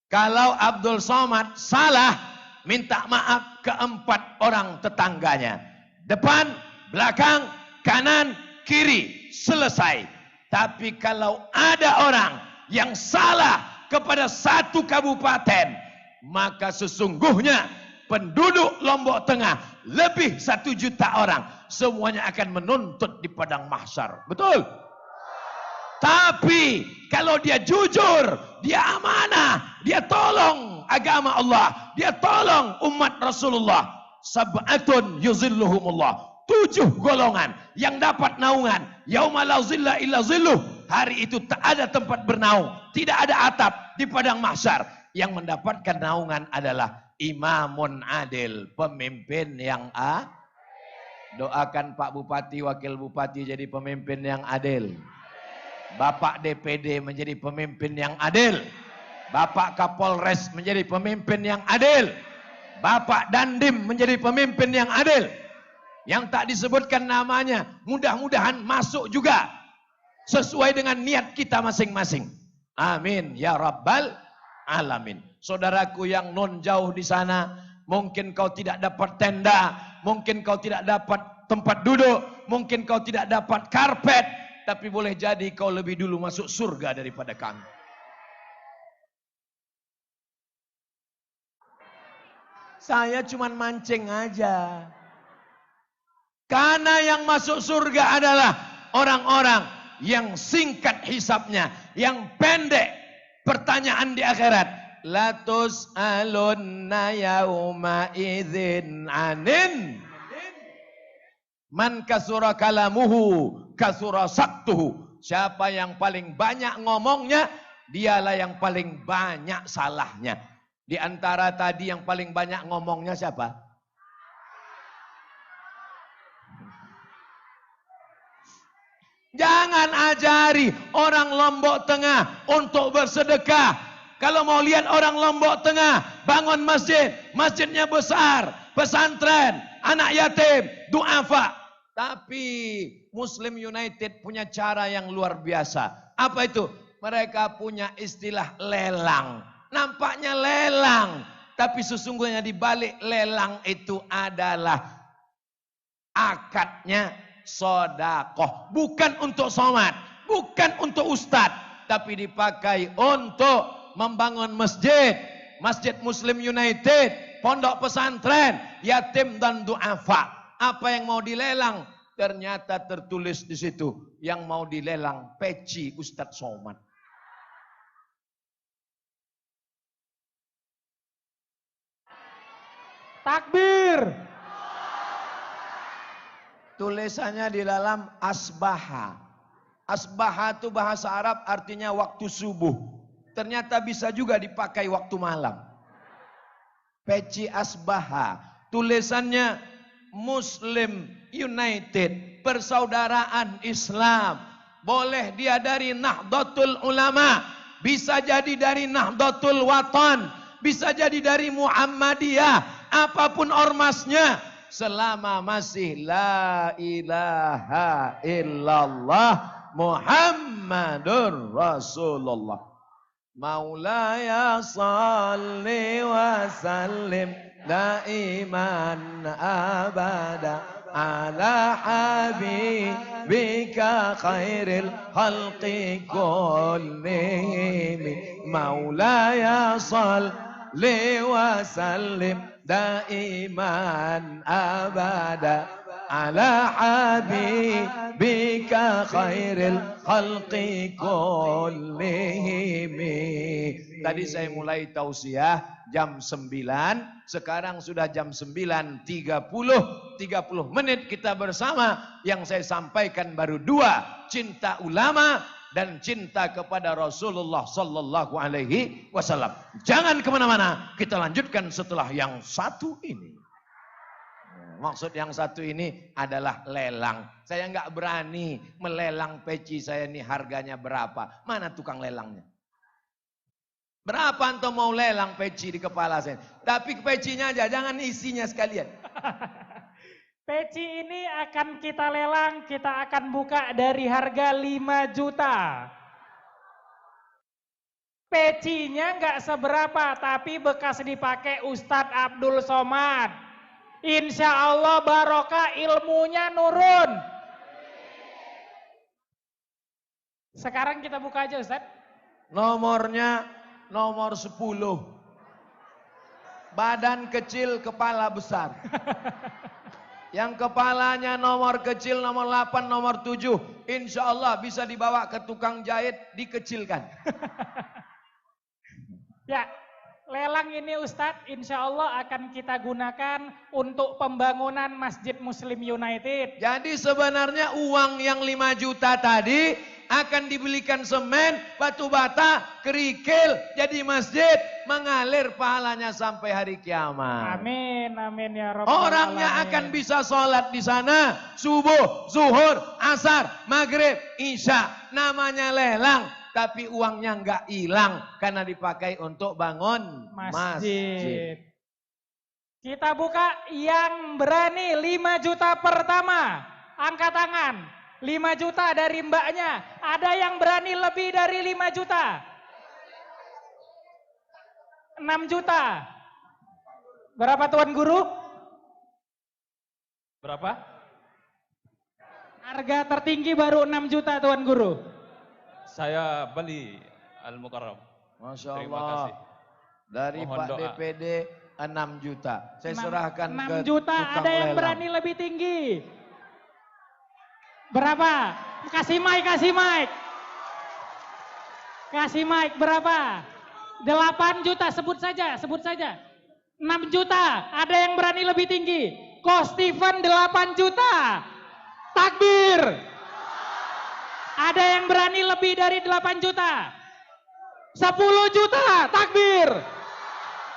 Kalau Abdul Somad salah, minta maaf ke 4 orang tetangganya. Depan, belakang, kanan, kiri, selesai. Tapi kalau ada orang yang salah kepada 1 kabupaten, maka sesungguhnya penduduk Lombok Tengah lebih 1 juta orang, semuanya akan menuntut di padang mahsyar. Betul? Tapi kalau dia jujur, dia amanah, dia tolong agama Allah, dia tolong umat Rasulullah, sab'atun yuzilluhumullah, 7 golongan yang dapat naungan. Yauma la zilla illa zilluh. Hari itu tak ada tempat bernaung, tidak ada atap di padang mahsyar. Yang mendapatkan naungan adalah imamun adil, pemimpin yang Doakan Pak Bupati, Wakil Bupati jadi pemimpin yang adil. Bapak DPD menjadi pemimpin yang adil. Bapak Kapolres menjadi pemimpin yang adil. Bapak Dandim menjadi pemimpin yang adil. Yang tak disebutkan namanya, mudah-mudahan masuk juga sesuai dengan niat kita masing-masing. Amin ya rabbal alamin. Saudaraku yang non jauh di sana, mungkin kau tidak dapat tenda, mungkin kau tidak dapat tempat duduk, mungkin kau tidak dapat karpet, tapi boleh jadi kau lebih dulu masuk surga daripada kami. Saya cuman mancing aja. Karena yang masuk surga adalah orang-orang yang singkat hisabnya, yang pendek pertanyaan di akhirat. Latus alunna yauma idzin anin man kasura kalamuhu kasura saktuhu. Siapa yang paling banyak ngomongnya, dialah yang paling banyak salahnya. Di antara tadi yang paling banyak ngomongnya siapa? Jangan ajari orang Lombok Tengah untuk bersedekah. Kalau mau lihat orang Lombok Tengah bangun masjid, masjidnya besar, pesantren, anak yatim, duafa. Tapi Muslim United punya cara yang luar biasa. Apa itu? Mereka punya istilah lelang. Nampaknya lelang, tapi sesungguhnya di balik lelang itu adalah akadnya sedekah. Bukan untuk somad, bukan untuk ustadz, tapi dipakai untuk membangun masjid, Masjid Muslim United, pondok pesantren, yatim dan duafa. Apa yang mau dilelang? Ternyata tertulis di situ, yang mau dilelang peci Ustadz Somad. Takbir. Tulisannya di dalam asbaha. Asbaha itu bahasa Arab artinya waktu subuh. Ternyata bisa juga dipakai waktu malam. Peci asbaha. Tulisannya Muslim United, persaudaraan Islam. Boleh dia dari Nahdlatul Ulama, bisa jadi dari Nahdlatul Watan, bisa jadi dari Muhammadiyah, apapun ormasnya, selama masih la ilaha illallah Muhammadur Rasulullah. Maulaya salli wa sallim daiman abada ala habibika khairil khalqi kullihim. Maulaya salli wa sallim daiman abada ala habibika khairil khalqi kullihim. Tadi saya mulai tausiah jam 9, sekarang sudah jam 9.30. 30 menit kita bersama. Yang saya sampaikan baru 2, cinta ulama dan cinta kepada Rasulullah sallallahu alaihi wasallam. Jangan kemana-mana, kita lanjutkan setelah yang satu ini. Maksud yang satu ini adalah lelang. Saya nggak berani melelang peci saya ini harganya berapa. Mana tukang lelangnya? Berapa antum mau lelang peci di kepala saya? Tapi pecinya aja, jangan isinya sekalian. Peci ini akan kita lelang, kita akan buka dari harga 5 juta. Pecinya nggak seberapa, tapi bekas dipakai Ustadz Abdul Somad. Insya Allah barokah, ilmunya nurun. Sekarang kita buka aja Ustadz. Nomornya nomor 10. Badan kecil, kepala besar. Yang kepalanya nomor kecil, nomor 8, nomor 7. Insya Allah bisa dibawa ke tukang jahit, dikecilkan. Ya, lelang ini Ustadz insya Allah akan kita gunakan untuk pembangunan Masjid Muslim United. Jadi sebenarnya uang yang 5 juta tadi akan dibelikan semen, batu bata, kerikil, jadi masjid, mengalir pahalanya sampai hari kiamat. Amin, amin ya Rabbal Orangnya alamin. akan bisa sholat di sana, subuh, zuhur, asar, maghrib, isya. Namanya lelang, tapi uangnya nggak hilang karena dipakai untuk bangun masjid. Kita buka yang berani 5 juta pertama. Angkat tangan. 5 juta dari mbaknya. Ada yang berani lebih dari 5 juta? 6 juta. Berapa Tuan Guru? Berapa? Harga tertinggi baru 6 juta Tuan Guru. Saya beli Al-Mukarram. Masya Terima Allah. kasih. Dari Mohon Pak doa. DPD 6 juta. Saya serahkan 6 ke juta. tukang Ada yang lelang. berani lebih tinggi? Berapa? Kasih mic, kasih mic. Kasih mic berapa? 8 juta, sebut saja, sebut saja. 6 juta, ada yang berani lebih tinggi? Ko Steven 8 juta. Takbir. Ada yang berani lebih dari 8 juta? 10 juta, takbir.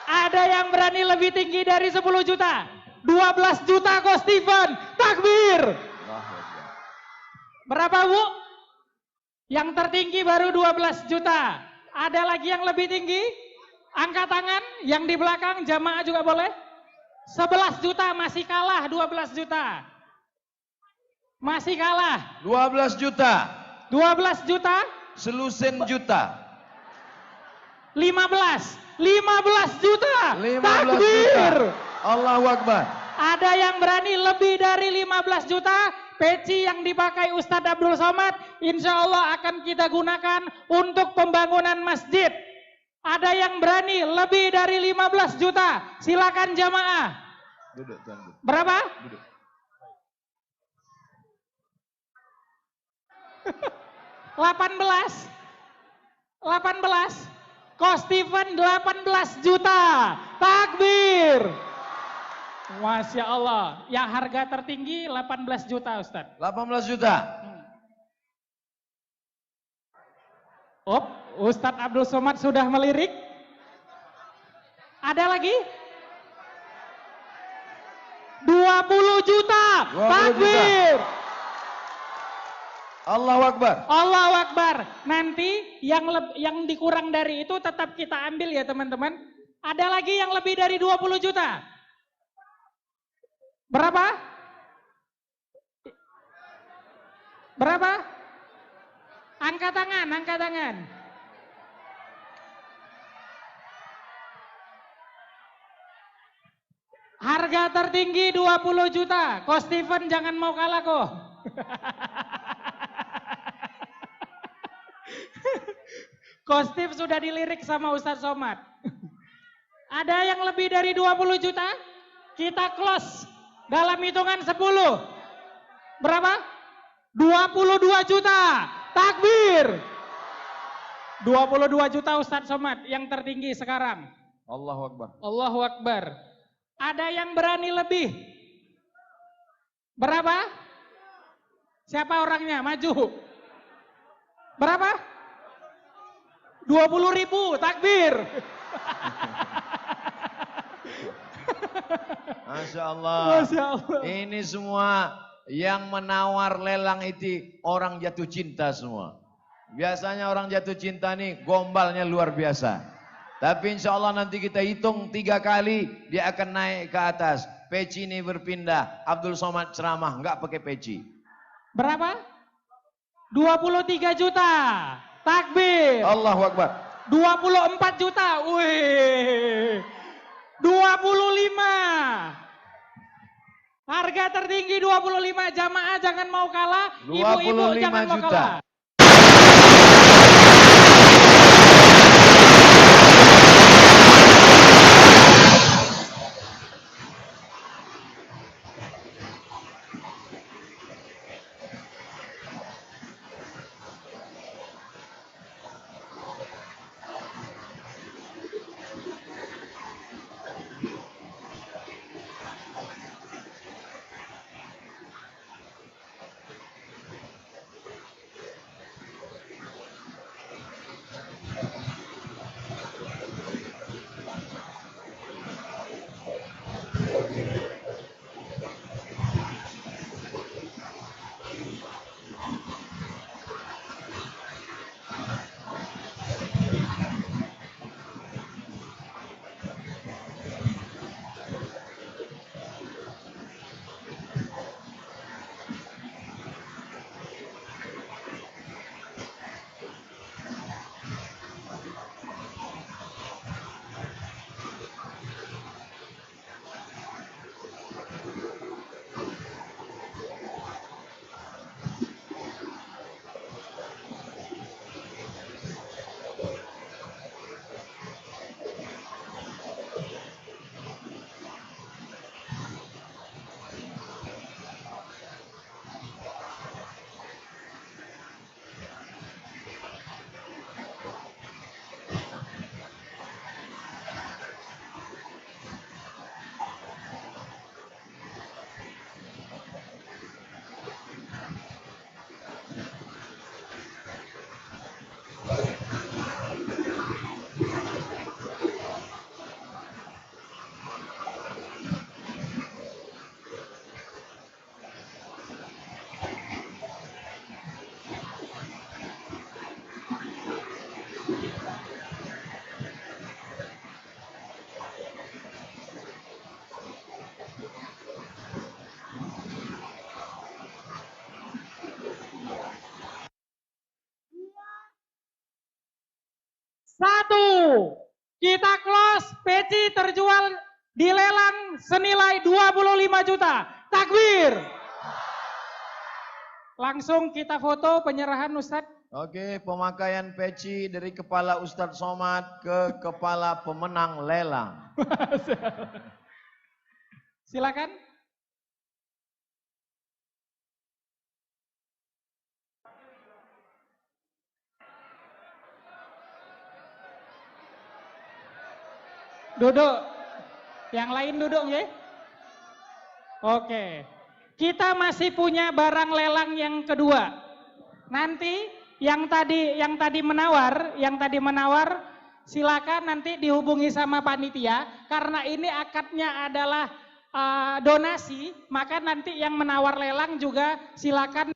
Ada yang berani lebih tinggi dari 10 juta? 12 juta Ko Steven, takbir. Berapa Bu? Yang tertinggi baru 12 juta. Ada lagi yang lebih tinggi? Angkat tangan, yang di belakang jamaah juga boleh. 11 juta, masih kalah 12 juta. Masih kalah. 12 juta. 12 juta. Selusin juta. 15 juta. 15 Takbir. juta. Allahu Akbar. Ada yang berani lebih dari 15 juta? Peci yang dipakai Ustadz Abdul Somad, insya Allah akan kita gunakan untuk pembangunan masjid. Ada yang berani lebih dari 15 juta? Silakan jamaah. Duduk, Tuan Guru. Berapa? Duduk. 18. Ko Steven 18 juta. Takbir. Masya Allah. Yang harga tertinggi 18 juta Ustadz. 18 juta. Oh, Ustadz Abdul Somad sudah melirik. Ada lagi? 20 juta. 20 Takbir. Allahu Akbar. Allahu Akbar. Nanti yang dikurang dari itu tetap kita ambil ya teman-teman. Ada lagi yang lebih dari 20 juta? Berapa? Berapa? Angkat tangan, angkat tangan. Harga tertinggi 20 juta. Ko Steven jangan mau kalah kok. Ko Steve sudah dilirik sama Ustadz Somad. Ada yang lebih dari 20 juta? Kita close dalam hitungan 10. Berapa? 22 juta. Takbir. 22 juta Ustadz Somad yang tertinggi sekarang. Allahu Akbar. Allahu Akbar. Ada yang berani lebih? Berapa? Siapa orangnya? Maju. Berapa? 20.000. Takbir. Masya Allah. Masya Allah. Ini semua yang menawar lelang itu orang jatuh cinta semua. Biasanya orang jatuh cinta nih gombalnya luar biasa. Tapi insya Allah nanti kita hitung 3 kali dia akan naik ke atas. Peci ini berpindah. Abdul Somad ceramah nggak pakai peci. Berapa? 23 juta. Takbir. Allahu Akbar. 24 juta. Wih. 25. Harga tertinggi 25. Jamaah jangan mau kalah. Ibu-ibu 25 jangan mau juta. kalah. Satu, kita close, peci terjual di lelang senilai 25 juta. Takbir. Langsung kita foto penyerahan Ustadz. Oke, pemakaian peci dari kepala Ustadz Somad ke kepala pemenang lelang. Silakan. Duduk. Yang lain duduk ya. Oke. Kita masih punya barang lelang yang kedua. Nanti yang tadi menawar silakan nanti dihubungi sama panitia karena ini akadnya adalah donasi, maka nanti yang menawar lelang juga silakan.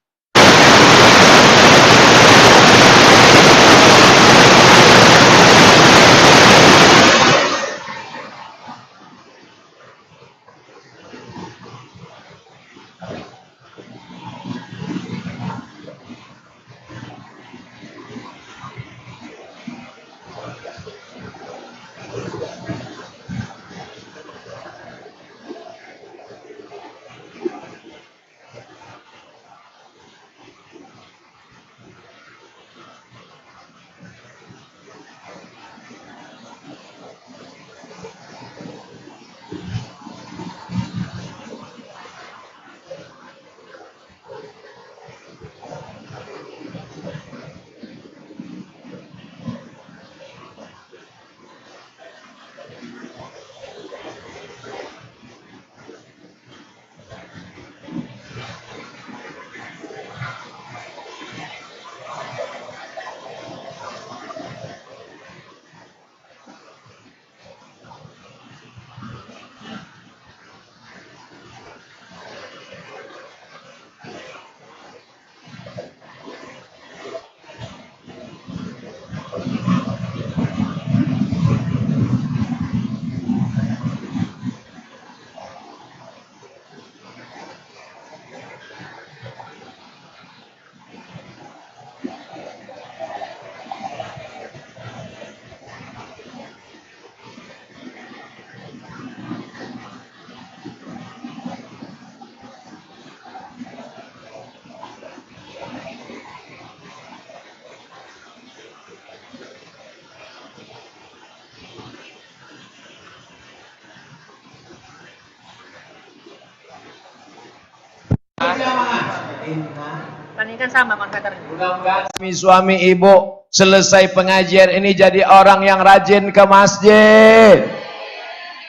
Ini kan sama konverternya. Mudah-mudahan suami ibu selesai pengajian ini jadi orang yang rajin ke masjid.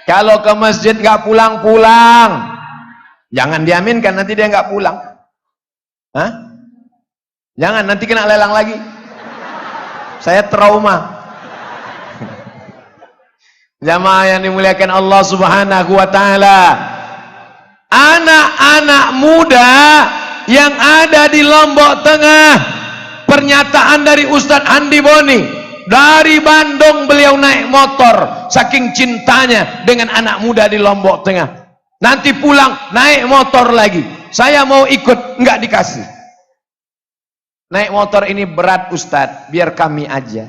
Kalau ke masjid nggak pulang-pulang, jangan diaminkan nanti dia nggak pulang. Hah? Jangan nanti kena lelang lagi. Saya trauma. Jamaah yang dimuliakan Allah Subhanahu wa taala. Anak-anak muda yang ada di Lombok Tengah, pernyataan dari Ustadz Andi Boni, dari Bandung beliau naik motor saking cintanya dengan anak muda di Lombok Tengah. Nanti pulang naik motor lagi, saya mau ikut, nggak dikasih. Naik motor ini berat Ustadz, biar kami aja.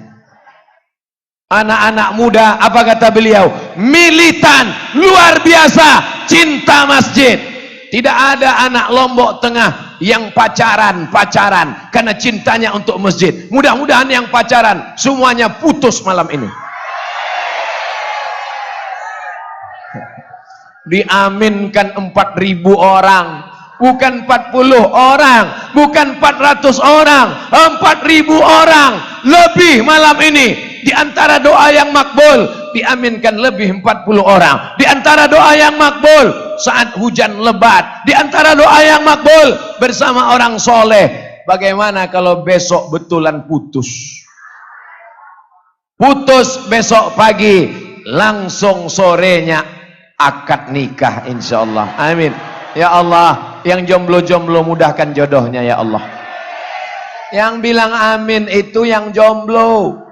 Anak-anak muda, apa kata beliau? Militan, luar biasa, cinta masjid. Tidak ada anak Lombok Tengah yang pacaran karena cintanya untuk masjid. Mudah-mudahan yang pacaran semuanya putus malam ini. Diaminkan 4.000 orang, bukan 40 orang, bukan 400 orang, 4.000 orang lebih malam ini. Di antara doa yang makbul diaminkan lebih 40 orang. Di antara doa yang makbul saat hujan lebat. Di antara doa yang makbul bersama orang soleh. Bagaimana kalau besok betulan putus? Putus besok pagi, langsung sorenya akad nikah insyaallah. Amin. Ya Allah, yang jomblo-jomblo mudahkan jodohnya ya Allah. Yang bilang amin itu yang jomblo.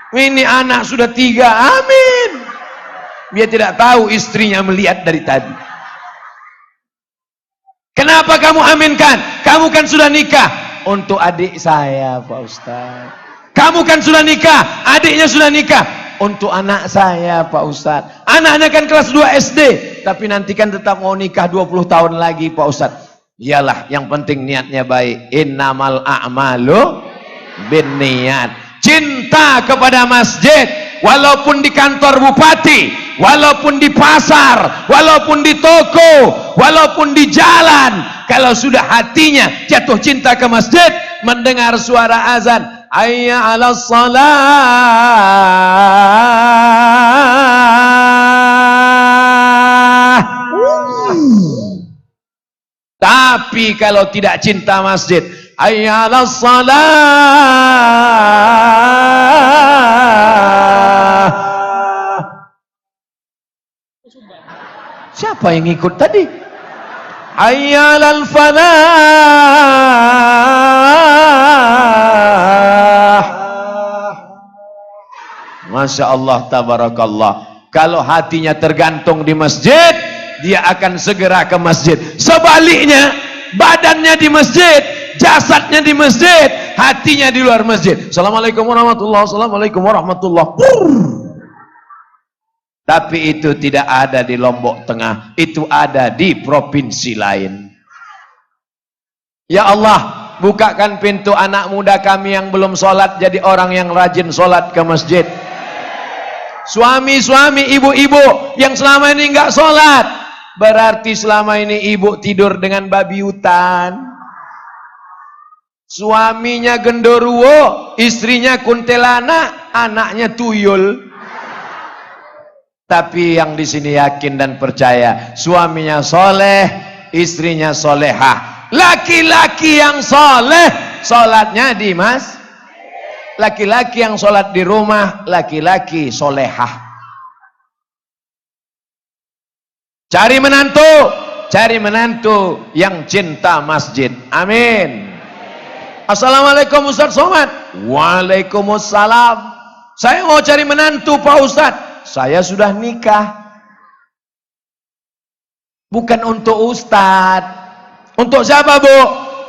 Ini anak sudah 3, amin. Dia tidak tahu istrinya melihat dari tadi. Kenapa kamu aminkan? Kamu kan sudah nikah. Untuk adik saya Pak Ustaz. Kamu kan sudah nikah, adiknya sudah nikah. Untuk anak saya Pak Ustaz. Anaknya kan kelas 2 SD, tapi nanti kan tetap mau nikah 20 tahun lagi Pak Ustaz. Iyalah, yang penting niatnya baik. Innamal a'malu binniyat. Cinta kepada masjid, walaupun di kantor bupati, walaupun di pasar, walaupun di toko, walaupun di jalan, kalau sudah hatinya jatuh cinta ke masjid, mendengar suara azan, hayya 'alas shalah. Tapi kalau tidak cinta masjid, hayya 'alas shalah. Siapa yang ikut tadi? Hayya 'alal falah. Masya Allah, tabarakallah. Kalau hatinya tergantung di masjid, dia akan segera ke masjid. Sebaliknya, badannya di masjid, jasadnya di masjid, hatinya di luar masjid. Assalamualaikum warahmatullahi wabarakatuh. Assalamualaikum warahmatullahi wabarakatuh. Tapi itu tidak ada di Lombok Tengah, itu ada di provinsi lain. Ya Allah, bukakan pintu anak muda kami yang belum sholat jadi orang yang rajin sholat ke masjid. Suami-suami, ibu-ibu yang selama ini nggak sholat, berarti selama ini ibu tidur dengan babi hutan. Suaminya genderuwo, istrinya kuntilanak, anaknya tuyul. Tapi yang di sini yakin dan percaya, suaminya soleh, istrinya solehah. Laki-laki yang soleh, sholatnya di mas. Laki-laki yang sholat di rumah, laki-laki solehah. Cari menantu yang cinta masjid. Amin. Assalamualaikum Ustaz Somad. Waalaikumsalam. Saya mau cari menantu Pak Ustaz. Saya sudah nikah. Bukan untuk Ustadz. Untuk siapa Bu?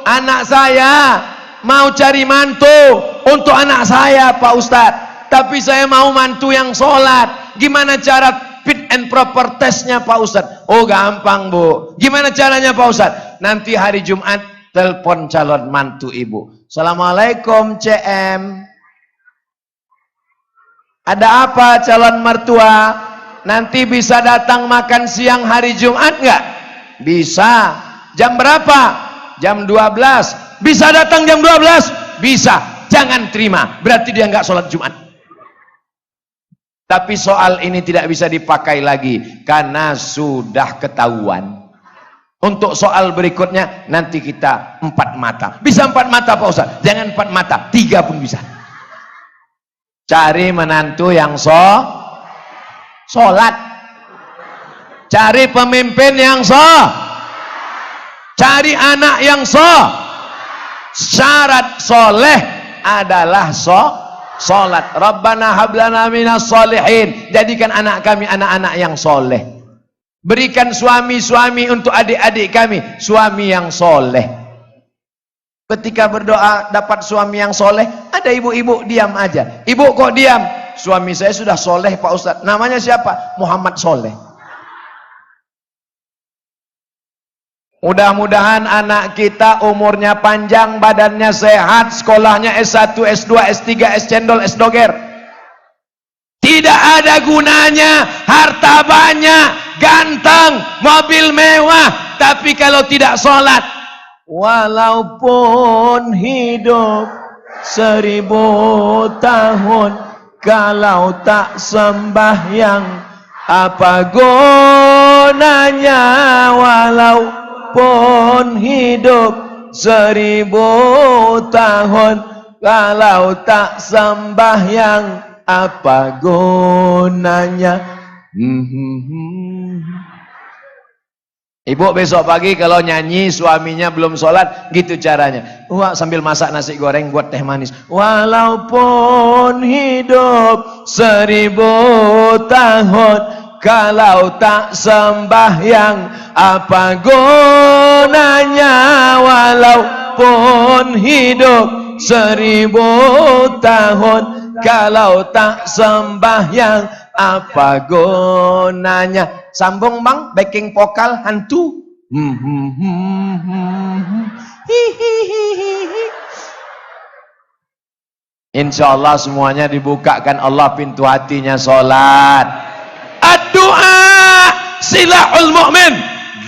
Anak saya. Mau cari mantu untuk anak saya Pak Ustadz. Tapi saya mau mantu yang sholat. Gimana cara fit and proper testnya Pak Ustadz? Oh gampang Bu. Gimana caranya Pak Ustadz? Nanti hari Jumat telepon calon mantu ibu. Assalamualaikum CM. Ada apa calon mertua? Nanti bisa datang makan siang hari Jumat nggak? Bisa. Jam berapa? jam 12. Bisa datang jam 12? Bisa. Jangan terima. Berarti dia nggak sholat Jumat. Tapi soal ini tidak bisa dipakai lagi karena sudah ketahuan. Untuk soal berikutnya nanti kita 4 mata. Bisa 4 mata Pak Ustaz? Jangan 4 mata, 3 pun bisa. Cari menantu yang sholat. Cari pemimpin yang cari anak yang syarat soleh adalah sholat. Rabbana hablana minas solihin. Jadikan anak kami anak-anak yang soleh. Berikan suami-suami untuk adik-adik kami suami yang soleh. Ketika berdoa dapat suami yang soleh, ada ibu-ibu diam aja. Ibu kok diam? Suami saya sudah soleh Pak Ustadz. Namanya siapa? Muhammad Soleh. Mudah-mudahan anak kita umurnya panjang, badannya sehat, sekolahnya S1, S2, S3, S cendol, S doger. Tidak ada gunanya harta banyak, ganteng, mobil mewah, tapi kalau tidak sholat, walaupun hidup 1000 tahun, kalau tak sembahyang, apa gunanya? Walaupun hidup 1000 tahun, kalau tak sembahyang, apa gunanya? Ibu besok pagi kalau nyanyi suaminya belum sholat, gitu caranya. Wah, sambil masak nasi goreng buat teh manis. Walaupun hidup 1000 tahun, kalau tak sembahyang, apa gunanya? Walaupun hidup 1000 tahun, kalau tak sembahyang, apa gunanya? Sambung bang, backing vokal hantu. Insya Allah semuanya dibukakan Allah pintu hatinya sholat. Doa silahul mu'min.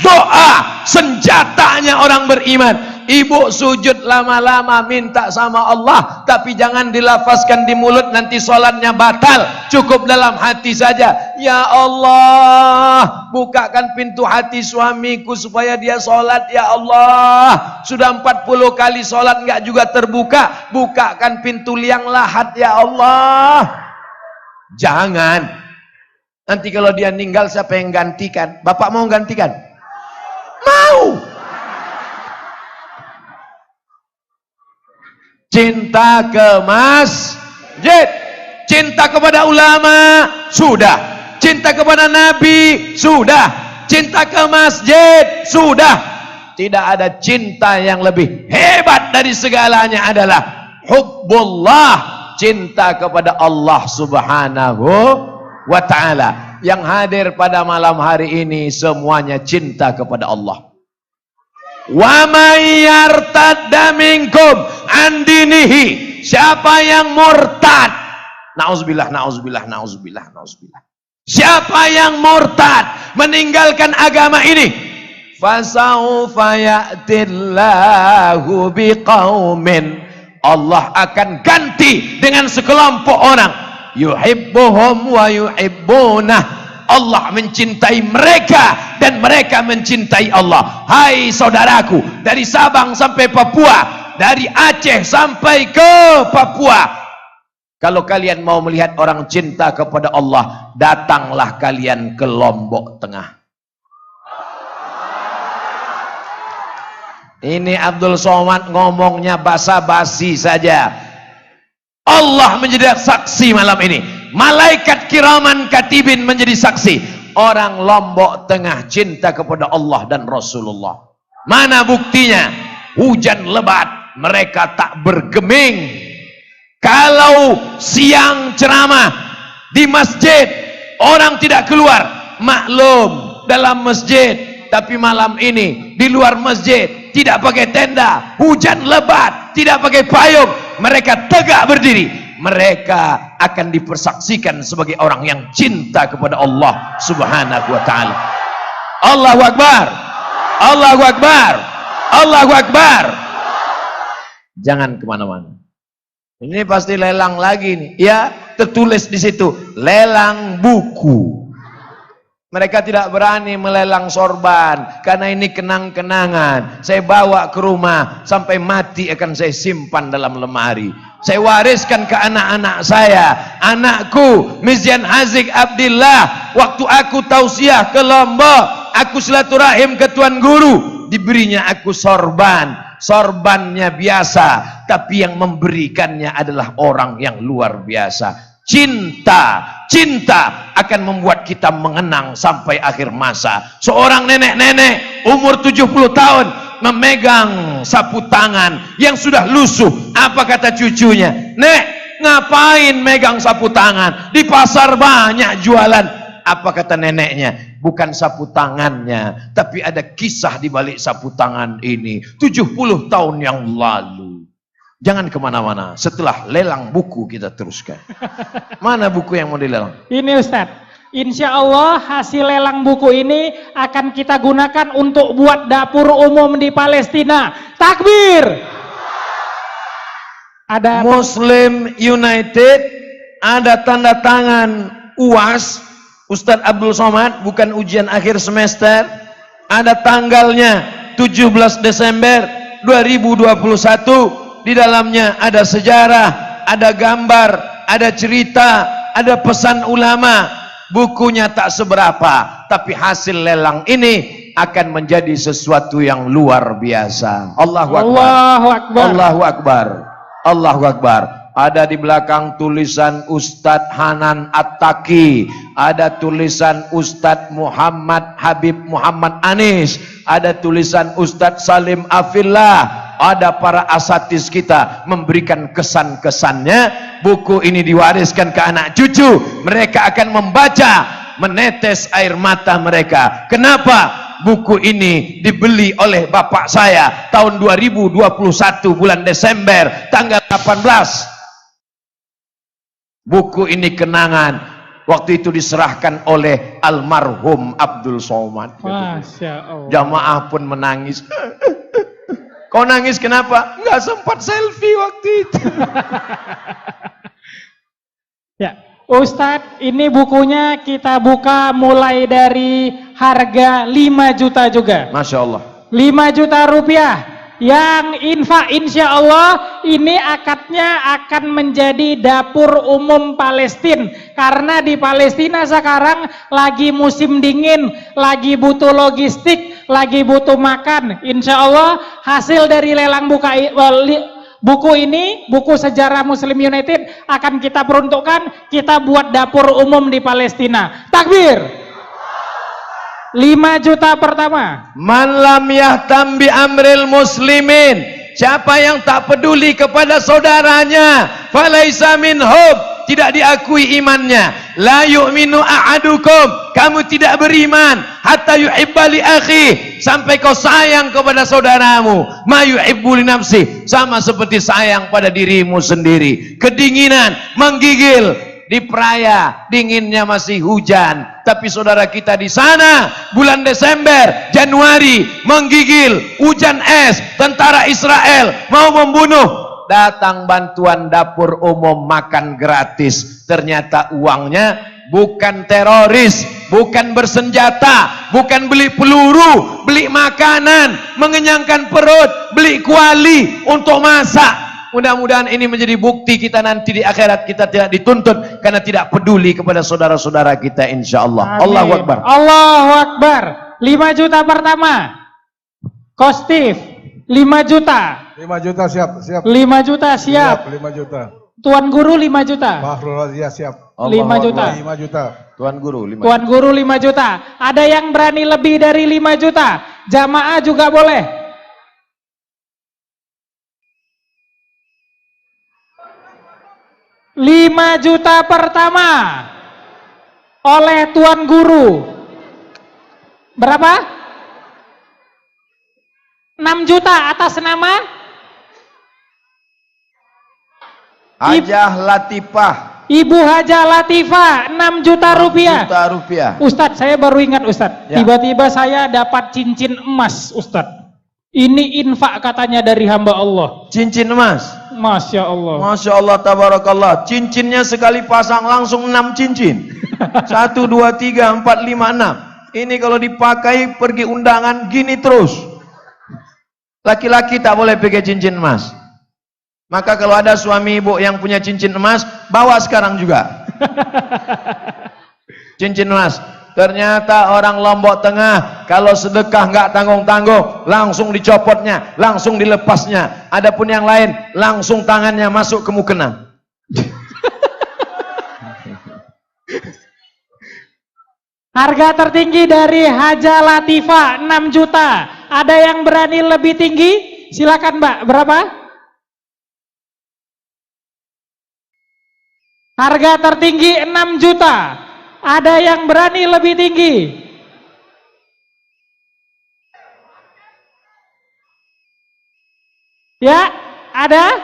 Doa senjatanya orang beriman. Ibu sujud lama-lama minta sama Allah, tapi jangan dilafazkan di mulut, nanti sholatnya batal. Cukup dalam hati saja. Ya Allah, bukakan pintu hati suamiku supaya dia sholat. Ya Allah, sudah 40 kali sholat enggak juga terbuka, bukakan pintu liang lahat. Ya Allah. Jangan. Nanti kalau dia meninggal siapa yang gantikan? Bapak mau gantikan? Mau. Cinta ke masjid, cinta kepada ulama, sudah. Cinta kepada Nabi, sudah. Cinta ke masjid, sudah. Tidak ada cinta yang lebih hebat dari segalanya adalah hubbullah, cinta kepada Allah Subhanahu wa ta'ala. Yang hadir pada malam hari ini semuanya cinta kepada Allah. Wa may yartadda minkum an dinihi, siapa yang murtad, nauzubillah, nauzubillah, nauzubillah, nauzubillah, siapa yang murtad meninggalkan agama ini, fasaufa ya'tillahu biqaumin, Allah akan ganti dengan sekelompok orang, yuhibbuhum wa yuhibbunah, Allah mencintai mereka dan mereka mencintai Allah. Hai saudaraku, dari Sabang sampai Papua, dari Aceh sampai ke Papua, kalau kalian mau melihat orang cinta kepada Allah, datanglah kalian ke Lombok Tengah. Ini Abdul Somad ngomongnya basa-basi saja. Allah menjadi saksi malam ini. Malaikat kiraman katibin menjadi saksi. Orang Lombok Tengah cinta kepada Allah dan Rasulullah. Mana buktinya? Hujan lebat, mereka tak bergeming. Kalau siang ceramah di masjid, orang tidak keluar, maklum dalam masjid. Tapi malam ini di luar masjid, tidak pakai tenda, hujan lebat, tidak pakai payung, mereka tegak berdiri. Mereka akan dipersaksikan sebagai orang yang cinta kepada Allah Subhanahu wa ta'ala. Allahu Akbar, Allahu Akbar, Allahu Akbar. Jangan kemana-mana. Ini pasti lelang lagi nih. Ya, tertulis di situ lelang buku. Mereka tidak berani melelang sorban karena ini kenang-kenangan. Saya bawa ke rumah sampai mati akan saya simpan dalam lemari. Saya wariskan ke anak-anak saya. Anakku Mizyan Hazik Abdillah, waktu aku tausiah ke Lombok, aku silaturahim ke Tuan Guru, diberinya aku sorban. Sorbannya biasa, tapi yang memberikannya adalah orang yang luar biasa. Cinta akan membuat kita mengenang sampai akhir masa. Seorang nenek-nenek umur 70 tahun memegang sapu tangan yang sudah lusuh. Apa kata cucunya? Nek, ngapain megang sapu tangan? Di pasar banyak jualan. Apa kata neneknya? Bukan sapu tangannya, tapi ada kisah di balik sapu tangan ini. 70 tahun yang lalu. Jangan kemana-mana. Setelah lelang buku kita teruskan. Mana buku yang mau dilelang? Ini Ustadz, insya Allah hasil lelang buku ini akan kita gunakan untuk buat dapur umum di Palestina. Takbir! Ada Muslim United, ada tanda tangan UAS, Ustadz Abdul Somad, bukan ujian akhir semester. Ada tanggalnya 17 Desember 2021. Di dalamnya ada sejarah, ada gambar, ada cerita, ada pesan ulama. Bukunya tak seberapa, tapi hasil lelang ini akan menjadi sesuatu yang luar biasa. Allahu Akbar. Allahu Akbar. Allahu Akbar. Allahu Akbar. Ada di belakang tulisan Ustadz Hanan At-Taqi, ada tulisan Ustadz Muhammad Habib Muhammad Anis, ada tulisan Ustadz Salim Afillah. Ada para asatis kita memberikan kesan-kesannya. Buku ini diwariskan ke anak cucu. Mereka akan membaca, menetes air mata mereka. Kenapa? Buku ini dibeli oleh bapak saya tahun 2021 bulan Desember tanggal 18. Buku ini kenangan. Waktu itu diserahkan oleh almarhum Abdul Somad. Masya Allah. Jamaah pun menangis. Kau nangis kenapa? Nggak sempat selfie waktu itu. Ya, Ustadz, ini bukunya kita buka mulai dari harga 5 juta juga. Masya Allah. 5 juta rupiah. Yang infak insya Allah ini akadnya akan menjadi dapur umum Palestina. Karena di Palestina sekarang lagi musim dingin, lagi butuh logistik, lagi butuh makan. Insya Allah hasil dari lelang buku ini, buku sejarah Muslim United akan kita peruntukkan, kita buat dapur umum di Palestina. Takbir! 5 juta pertama. Man lam yahtam bi amril muslimin, siapa yang tak peduli kepada saudaranya, falaisa minhum, tidak diakui imannya. La yu'minu ahadukum, kamu tidak beriman hatta yuhibba li akhi, sampai kau sayang kepada saudaramu. Ma yuhibbu li nafsi, sama seperti sayang pada dirimu sendiri. Kedinginan menggigil di Praia, dinginnya masih hujan, tapi saudara kita di sana bulan Desember, Januari menggigil, hujan es, tentara Israel mau membunuh. Datang bantuan dapur umum, makan gratis. Ternyata uangnya bukan teroris, bukan bersenjata, bukan beli peluru, beli makanan, mengenyangkan perut, beli kuali untuk masak. Mudah-mudahan ini menjadi bukti kita nanti di akhirat kita tidak dituntut karena tidak peduli kepada saudara-saudara kita, insya Allah. Allahu Akbar. Allahu Akbar. 5 juta pertama. Kostif 5 juta. 5 juta siap. 5 juta siap. 5 juta. Tuan Guru 5 juta. Fahrul Razia siap. 5 juta. 5 juta. Tuan Guru 5 Tuan juta. Guru 5 juta. Ada yang berani lebih dari 5 juta? Jamaah juga boleh. 5 juta pertama oleh Tuan Guru. Berapa? 6 juta atas nama Hajah Latifah. Ibu Hajah Latifah, 6 juta rupiah. 6 juta rupiah. Ustadz, saya baru ingat Ustadz. Ya. Tiba-tiba saya dapat cincin emas Ustadz. Ini infak katanya dari hamba Allah. Cincin emas. Masya Allah. Masya Allah, tabarakallah. Cincinnya sekali pasang langsung 6 cincin. 1, 2, 3, 4, 5, 6. Ini kalau dipakai pergi undangan gini terus. Laki-laki tak boleh pakai cincin emas. Maka kalau ada suami ibu yang punya cincin emas, bawa sekarang juga. Cincin emas. Ternyata orang Lombok Tengah kalau sedekah nggak tanggung-tanggung, langsung dicopotnya, langsung dilepasnya. Adapun yang lain, langsung tangannya masuk ke mukena. Harga tertinggi dari Haja Latifah 6 juta. Ada yang berani lebih tinggi? Silakan Mbak, berapa? Harga tertinggi 6 juta. Ada yang berani lebih tinggi? Ya, ada?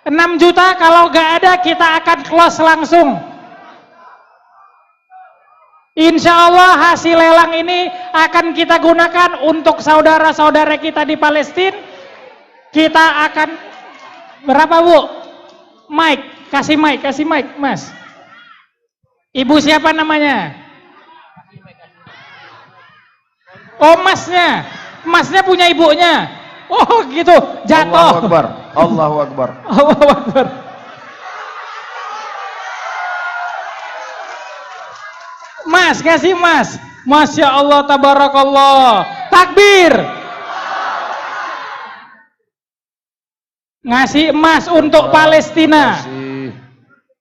6 juta, kalau nggak ada kita akan close langsung. Insya Allah hasil lelang ini akan kita gunakan untuk saudara-saudara kita di Palestina. Kita akan, berapa Bu? Mike, kasih mic Mas. Ibu siapa namanya? Oh masnya, masnya punya ibunya. Oh gitu, jatuh. Allahu Akbar, Allahu Akbar. Allahu Akbar. Mas, kasih Mas. Masya Allah, tabarakallah. Takbir. Ngasih emas untuk Palestina. Kasih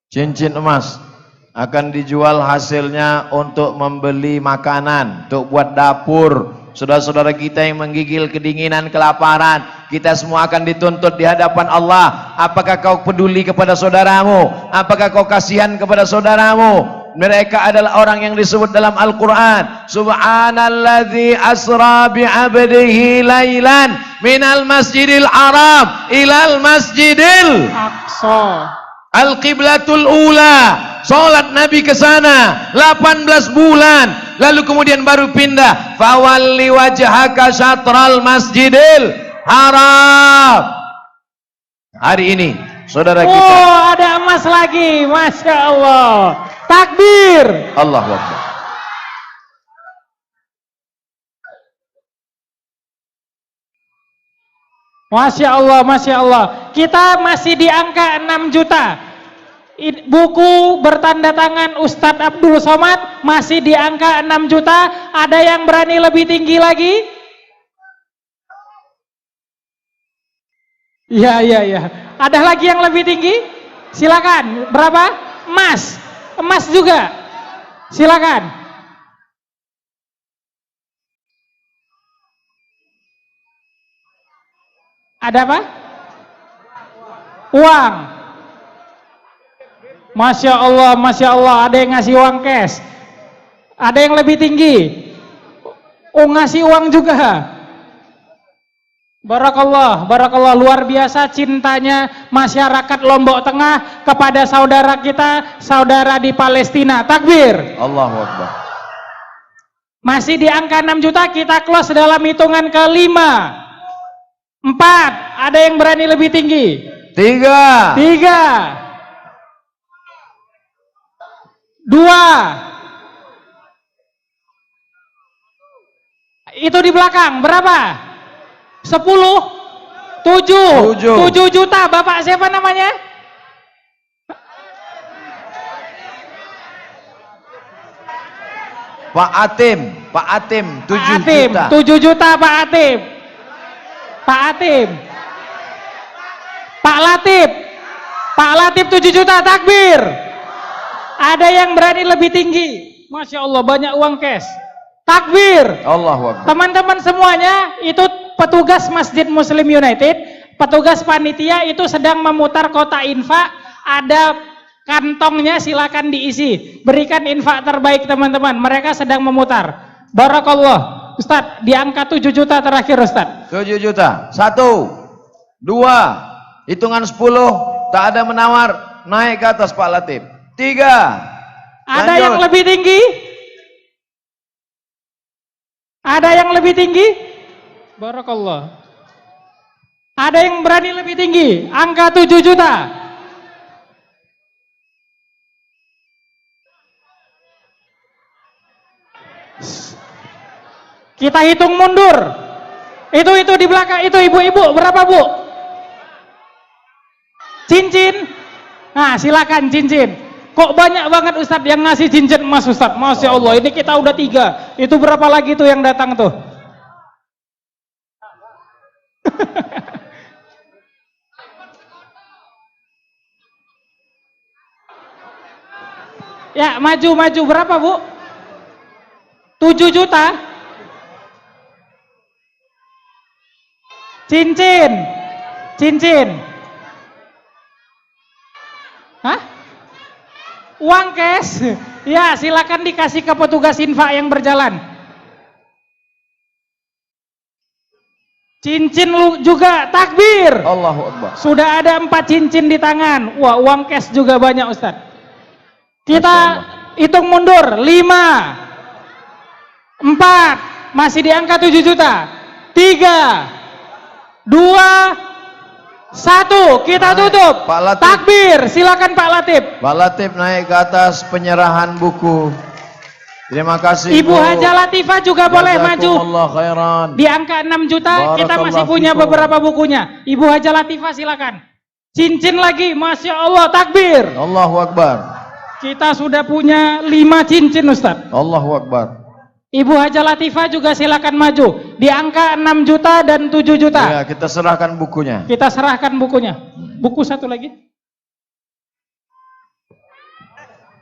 cincin emas. Akan dijual hasilnya untuk membeli makanan, untuk buat dapur. Saudara-saudara kita yang menggigil kedinginan, kelaparan, kita semua akan dituntut di hadapan Allah. Apakah kau peduli kepada saudaramu? Apakah kau kasihan kepada saudaramu? Mereka adalah orang yang disebut dalam Al-Quran, Subhanalladzi asra bi'abdihi laylan minal masjidil haram ilal masjidil Aqsa. Al-Qiblatul Ula. Salat Nabi ke sana 18 bulan, lalu kemudian baru pindah. Fawalli wajhaka syatral masjidil haram. Hari ini saudara kita. Oh, ada emas lagi. Masya Allah. Takbir. Allahu Akbar. Masya Allah, Masya Allah. Kita masih di angka 6 juta. Buku bertanda tangan Ustadz Abdul Somad masih di angka 6 juta. Ada yang berani lebih tinggi lagi? Iya, iya, iya. Ada lagi yang lebih tinggi? Silakan. Berapa? Emas. Emas juga. Silakan. Ada apa? Uang. Masya Allah, Masya Allah. Ada yang ngasih uang cash. Ada yang lebih tinggi. Oh, ngasih uang juga. Barakallah, barakallah. Luar biasa cintanya masyarakat Lombok Tengah kepada saudara kita, saudara di Palestina. Takbir. Allahu Akbar. Masih di angka 6 juta, kita close dalam hitungan ke-5. 4. Ada yang berani lebih tinggi? 3. 2. Itu di belakang berapa? 10. 7 juta. Bapak siapa namanya? Pak Atim 7 Atim, juta. 7 juta Pak Atim. Pak Atim. Pak Latif 7 juta. Takbir. Ada yang berani lebih tinggi? Masya Allah, banyak uang cash. Takbir. Allahu Akbar. Teman-teman semuanya, itu petugas Masjid Muslim United, petugas panitia itu sedang memutar kotak infak. Ada kantongnya, silakan diisi. Berikan infak terbaik teman-teman. Mereka sedang memutar. Barakallah. Ustadz, di angka 7 juta terakhir Ustadz. 7 juta. 1, 2, hitungan 10, tak ada menawar, naik ke atas Pak Latif. 3. Ada lanjut. yang lebih tinggi? Ada yang lebih tinggi? Barakallah. Ada yang berani lebih tinggi? Angka 7 juta. Kita hitung mundur. Itu di belakang itu ibu-ibu berapa, Bu? Cincin. Nah, silakan cincin. Kok banyak banget Ustadz yang ngasih cincin emas, Ustadz? Masya Allah, ini kita udah 3. Itu berapa lagi tuh yang datang tuh? Ya, maju berapa, Bu? 7 juta. Cincin. Hah? Uang cash? Ya, silakan dikasih ke petugas infak yang berjalan. Cincin lu juga, takbir. Allahu Akbar. Sudah ada 4 cincin di tangan. Wah, uang cash juga banyak, Ustaz. Kita hitung mundur. 5, 4, masih di angka 7 juta. 3, 2, 1, kita tutup. Pak Latif. Takbir, silakan Pak Latif. Pak Latif naik ke atas penyerahan buku. Terima kasih, Ibu Haja Latifah juga boleh maju. Jazakumullah khairan. Di angka 6 juta kita masih punya beberapa bukunya. Ibu Haja Latifah silakan. Cincin lagi, Masya Allah, takbir. Allahu Akbar. Kita sudah punya 5 cincin, Ustaz. Allahu Akbar. Ibu Haja Latifah juga silakan maju. Di angka 6 juta dan 7 juta. Ya, kita serahkan bukunya. Kita serahkan bukunya. Buku satu lagi.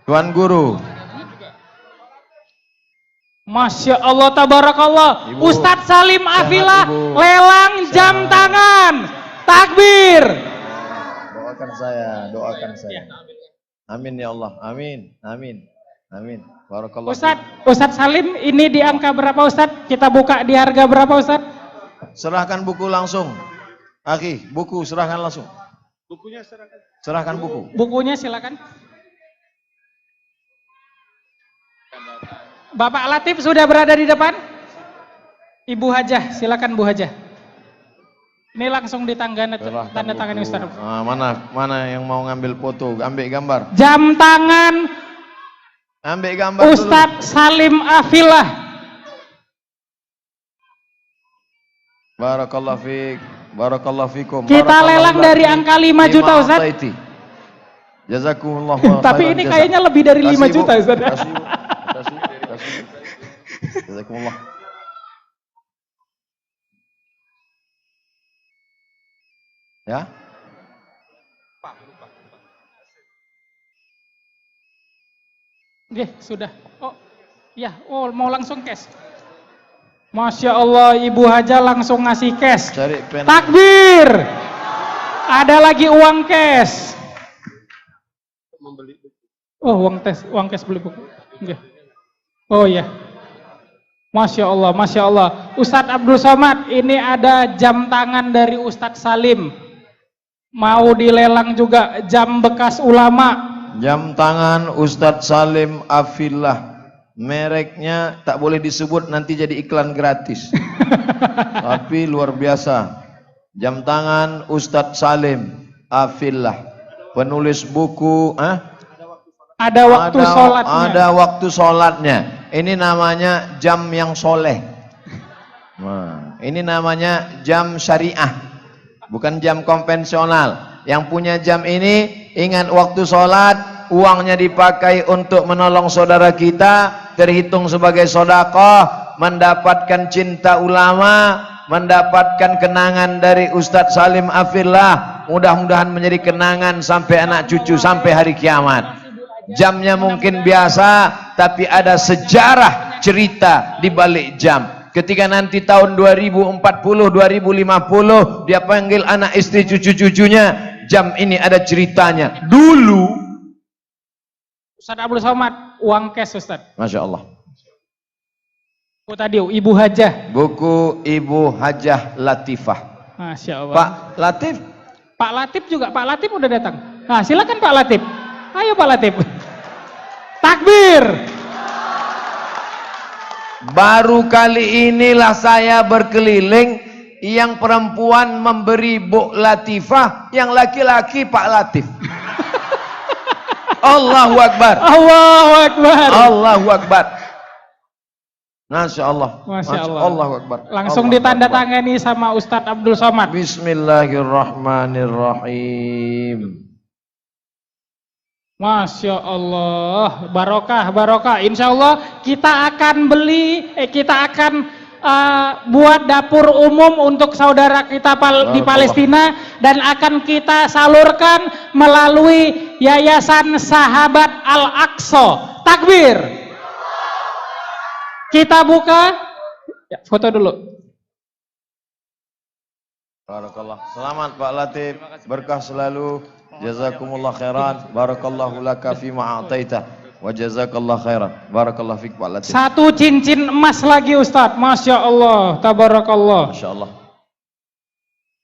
Tuan Guru. Masya Allah, tabarakallah. Ibu, Ustadz Salim Afilah, Ibu. lelang jam tangan. Takbir. Doakan saya. Amin ya Allah. Amin. Barakallah. Ustadz Salim, ini di angka berapa, Ustadz? Kita buka di harga berapa, Ustadz? Serahkan buku langsung. Akhi, buku serahkan langsung. Bukunya serahkan. Serahkan buku. Bukunya silakan. Bapak Latif sudah berada di depan. Ibu Hajah, silakan Bu Hajah. Ini langsung di tanda tangan Ustaz. Mana yang mau ngambil foto, ambil gambar. Jam tangan Ambil gambar Ustadz Salim Afilah. Barakallahu fiik, barakallahu fikum. Kita lelang dari angka 5 juta, Ustaz. Jazakumullah khairan. Tapi ini kayaknya lebih dari 5 juta, Ustaz. Kasih. Jazakumullah. Ya? Oke, sudah. Mau langsung cash. Masya Allah, Ibu Haja langsung ngasih cash. Cari pen. Takbir. Ada lagi uang cash. Oh, uang cash beli buku. Okay. Oh ya. Masya Allah, Masya Allah. Ustadz Abdul Somad, ini ada jam tangan dari Ustadz Salim. Mau dilelang juga jam bekas ulama. Jam tangan Ustadz Salim Afilah. Mereknya tak boleh disebut, nanti jadi iklan gratis. Tapi luar biasa. Jam tangan Ustadz Salim Afilah. Penulis buku, Ada waktu sholatnya. Ada waktu sholatnya. Ini namanya jam yang soleh. Nah, ini namanya jam syariah, bukan jam konvensional. Yang punya jam ini ingat waktu sholat, uangnya dipakai untuk menolong saudara kita, terhitung sebagai sedekah, mendapatkan cinta ulama, mendapatkan kenangan dari Ustadz Salim Afilah. Mudah-mudahan menjadi kenangan sampai anak cucu sampai hari kiamat. Jamnya mungkin biasa, tapi ada sejarah cerita di balik jam. Ketika nanti tahun 2040, 2050, dia panggil anak istri cucu-cucunya, jam ini ada ceritanya. Dulu Ustadz Abdul Somad, uang cash Ustadz. Masya Allah. Buku tadi, Ibu Hajah. Buku Ibu Hajah Latifah. Masya Allah. Pak Latif. Pak Latif juga, Pak Latif udah datang. Nah, silakan Pak Latif. Ayo Pak Latif. Takbir. Baru kali inilah saya berkeliling yang perempuan memberi Bu Latifah, yang laki-laki Pak Latif. Allahu Akbar. Allahu Akbar. Allahu Akbar. Masya Allah. Masya Allah. Allahu Akbar. Langsung Allahu ditandatangani sama Ustadz Abdul Somad. Bismillahirrahmanirrahim. Masya Allah, barokah, barokah. Insya Allah kita akan buat dapur umum untuk saudara kita di Palestina dan akan kita salurkan melalui Yayasan Sahabat Al-Aqsa. Takbir. Kita buka. Ya, foto dulu. Barakallah. Selamat Pak Latif, berkah selalu. Jazakumullah khairan. Barakallahu laka fima a'taita wa jazakallah khairan. Barakallah fik Pak Latif. Satu cincin emas lagi Ustadz. Masya Allah, tabarakallah. Masya Allah.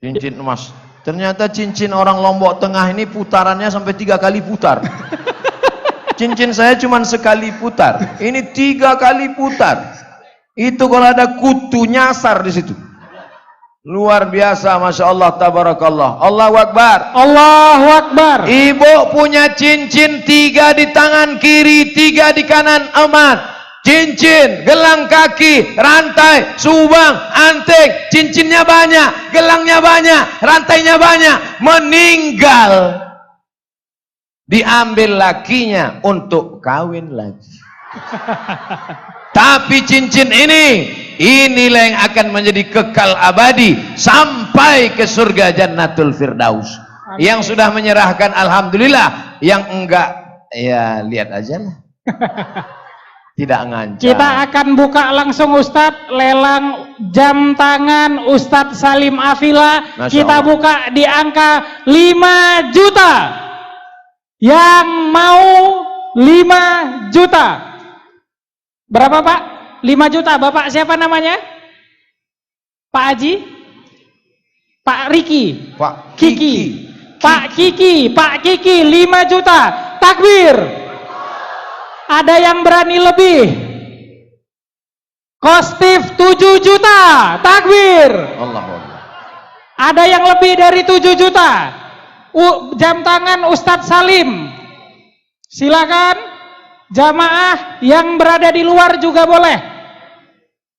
Cincin emas. Ternyata cincin orang Lombok Tengah ini putarannya sampai 3 kali putar. Cincin saya cuma sekali putar. Ini 3 kali putar. Itu kalau ada kutu nyasar di situ. Luar biasa, Masya Allah, tabarakallah. Allahu Akbar. Allahu Akbar. Ibu punya cincin 3 di tangan kiri, 3 di kanan, aman. Cincin, gelang kaki, rantai, subang, anting, cincinnya banyak, gelangnya banyak, rantainya banyak. Meninggal, diambil lakinya untuk kawin lagi. Tapi cincin inilah yang akan menjadi kekal abadi sampai ke surga Jannatul Firdaus. Amin. Yang sudah menyerahkan alhamdulillah, yang enggak ya lihat aja lah. Tidak ngancam. Kita akan buka langsung Ustadz lelang jam tangan Ustadz Salim Afila. Kita buka di angka 5 juta. Yang mau 5 juta. Berapa Pak? 5 juta. Bapak siapa namanya? Pak Haji? Pak Riki? Pak Kiki? Pak Kiki? Pak Kiki 5 juta. Takbir. Ada yang berani lebih? Kostif 7 juta. Takbir. Allahu Akbar. Ada yang lebih dari 7 juta? Jam tangan Ustadz Salim. Silakan. Jamaah yang berada di luar juga boleh.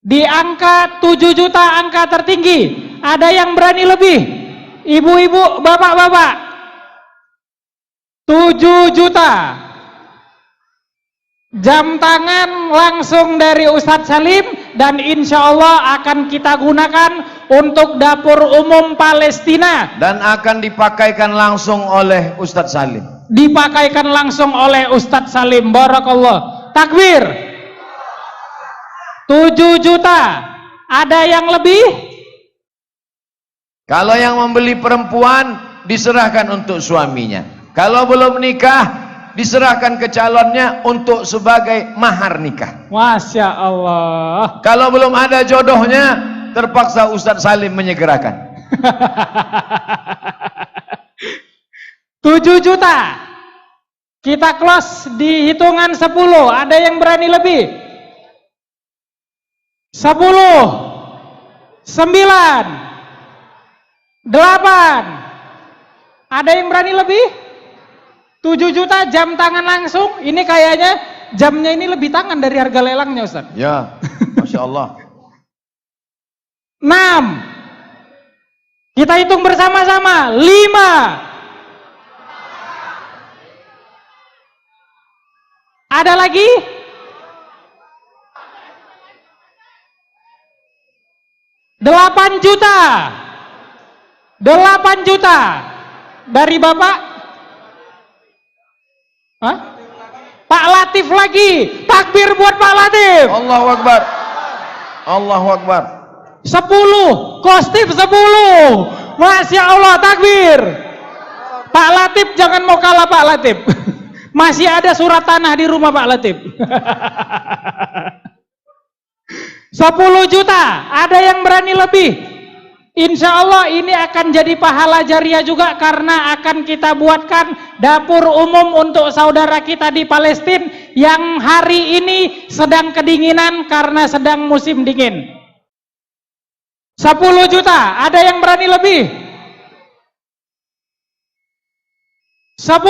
Di angka 7 juta, angka tertinggi. Ada yang berani lebih? Ibu-ibu, bapak-bapak. 7 juta. Jam tangan langsung dari Ustadz Salim. Dan insya Allah akan kita gunakan untuk dapur umum Palestina. Dan akan dipakaikan langsung oleh Ustadz Salim. Dipakaikan langsung oleh Ustadz Salim. Barakallah. Takbir. 7 juta. Ada yang lebih? Kalau yang membeli perempuan diserahkan untuk suaminya. Kalau belum nikah diserahkan ke calonnya untuk sebagai mahar nikah. Masya Allah. Kalau belum ada jodohnya, terpaksa Ustadz Salim menyegerakan. 7 juta. Kita close di hitungan 10. Ada yang berani lebih? 10, 9, 8. Ada yang berani lebih? 7 juta jam tangan langsung. Ini kayaknya jamnya ini lebih tangan dari harga lelangnya Ustaz. Ya, Masya Allah. 6. Kita hitung bersama-sama. 5. Ada lagi? 8 juta. 8 juta. Dari Bapak? Hah? Pak Latif lagi. Takbir buat Pak Latif. Allahu Akbar. Allahu Akbar. 10. Kostif 10. Masya Allah, takbir. Pak Latif jangan mau kalah Pak Latif. Masih ada surat tanah di rumah Pak Latif. 10 juta. Ada yang berani lebih? Insya Allah ini akan jadi pahala jariah juga karena akan kita buatkan dapur umum untuk saudara kita di Palestina yang hari ini sedang kedinginan karena sedang musim dingin. 10 juta. Ada yang berani lebih? 10,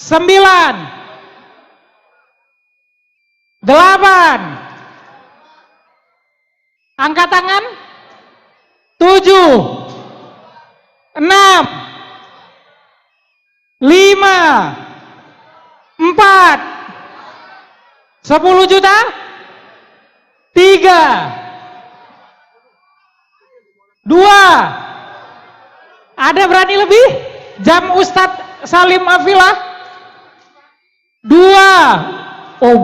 9, 8. Angkat tangan. 7, 6, 5, 4, 10 juta, 3, 2, ada berani lebih? Jam Ustadz Salim Afilah, 2. Oh,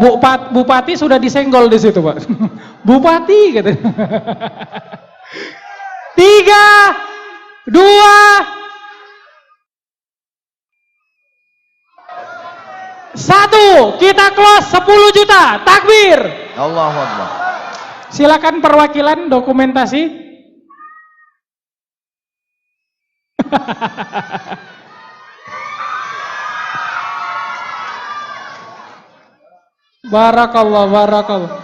Bupati sudah disenggol di situ, Pak. Bupati gitu. 3, 2, 1. Kita close 10 juta. Takbir. Allahu Akbar. Silakan perwakilan dokumentasi. Barakallah, barakallah.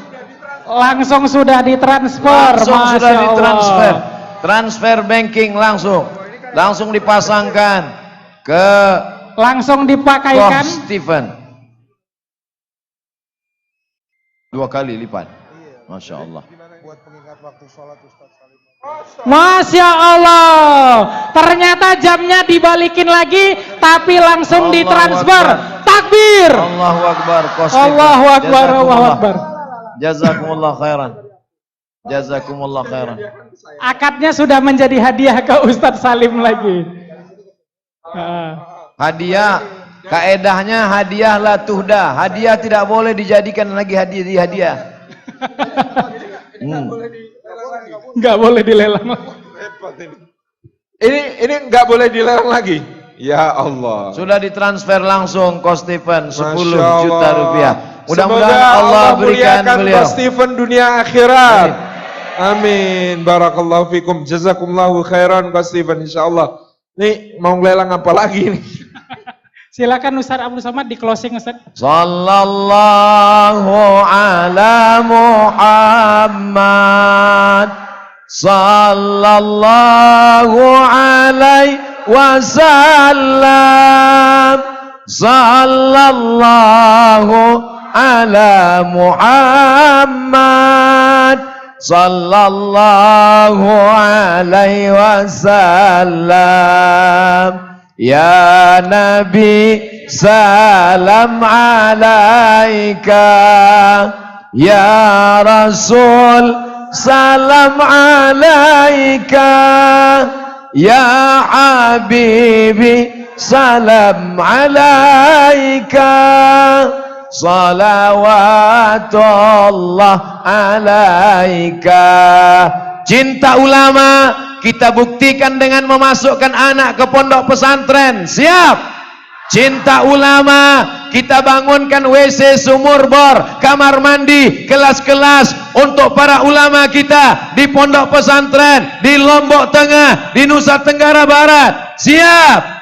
Langsung sudah ditransfer. Langsung Masya sudah ditransfer. Allah. Transfer banking langsung dipasangkan ke Langsung Koh dipakaikan. Stephen 2 kali lipat. Masya Allah. Masya Allah. Ternyata jamnya dibalikin lagi, tapi langsung Allahu ditransfer. Akbar. Takbir. Allahu Akbar. Koh Stephen. Allahu Akbar. Allahu Akbar. Jazakumullah khairan. Jazakumullah khairan. Akadnya sudah menjadi hadiah ke Ustadz Salim lagi. Hadiah, kaedahnya hadiah la tuhda. Hadiah tidak boleh dijadikan lagi hadiah. Nggak boleh dilelang. Ini nggak boleh dilelang lagi. Ya Allah. Sudah ditransfer langsung Koh Stephen 10 Masya juta Allah. rupiah. Semoga Mudah-mudahan Allah berikan muliakan beliau. Koh Stephen dunia akhirat. Amin. Barakallahu fikum. Jazakumullahu khairan Koh Stephen, insyaallah. Nih mau lelang apa lagi nih? Silakan Ustadz Abdul Somad di closing Ustadz. Sallallahu ala Muhammad. Sallallahu alaihi wasallam. Sallallahu ala Muhammad. Sallallahu alaihi wasallam. Ya Nabi salam alaika. Ya Rasul salam alaika. Ya Habibi salam alaika. Salawatullah alaika. Cinta ulama kita buktikan dengan memasukkan anak ke pondok pesantren. Siap. Cinta ulama kita bangunkan WC, sumur bor, kamar mandi, kelas-kelas untuk para ulama kita di pondok pesantren di Lombok Tengah, di Nusa Tenggara Barat. Siap.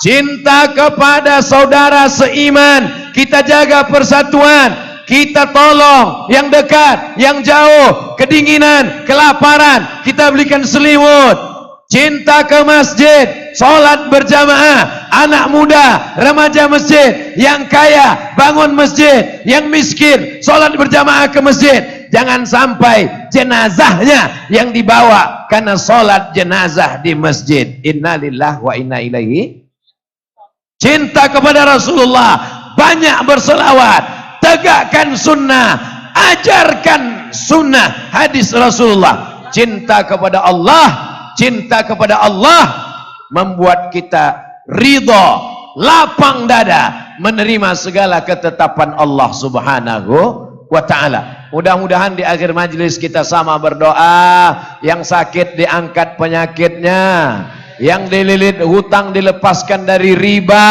Cinta kepada saudara seiman, kita jaga persatuan. Kita tolong yang dekat, yang jauh, kedinginan, kelaparan, kita belikan selimut. Cinta ke masjid, sholat berjamaah, anak muda, remaja masjid, yang kaya bangun masjid, yang miskin sholat berjamaah ke masjid. Jangan sampai jenazahnya yang dibawa karena sholat jenazah di masjid. Innalillahi wa inna ilaihi. Cinta kepada Rasulullah, banyak berselawat, tegakkan sunnah, ajarkan sunnah hadis Rasulullah. Cinta kepada Allah membuat kita ridho, lapang dada menerima segala ketetapan Allah Subhanahu wa ta'ala. Mudah-mudahan di akhir majelis kita sama berdoa, yang sakit diangkat penyakitnya, yang dililit hutang dilepaskan dari riba,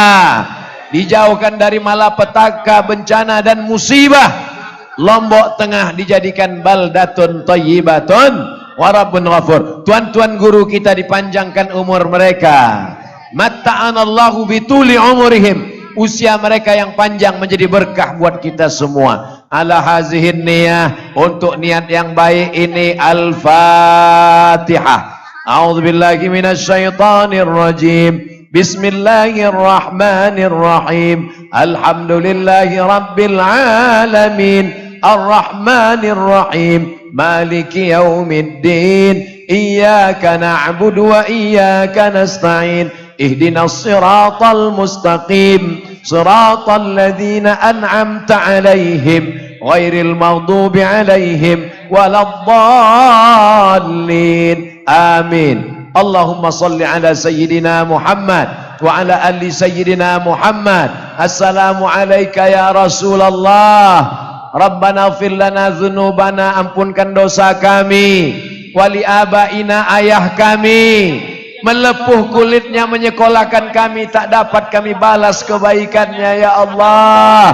dijauhkan dari malapetaka, bencana dan musibah. Lombok Tengah dijadikan baldatun thayyibatun wa rabbun ghafur. Tuan-tuan guru kita dipanjangkan umur mereka. Matta'anallahu bituli umurihim. Usia mereka yang panjang menjadi berkah buat kita semua. ala hazihin niyah, untuk niat yang baik ini. Al-Fatihah. A'udzubillahi minasyaitonir rajim. Bismillahirrahmanirrahim. Alhamdulillahi rabbil alamin. Ar-Rahmanir Rahim. Maliki yaumiddin. Iyyaka na'budu wa iyyaka nasta'in. Ihdinas siratal mustaqim. Siratal ladzina an'amta 'alaihim ghairil maghdubi 'alaihim waladdallin. Amin. Allahumma salli ala sayyidina Muhammad wa ala ali sayyidina Muhammad. Assalamu alayka ya Rasulullah. Rabbana ighfir lana dzunubana, ampunkan dosa kami, wali abaina, ayah kami, melepuh kulitnya menyekolahkan kami, tak dapat kami balas kebaikannya ya Allah.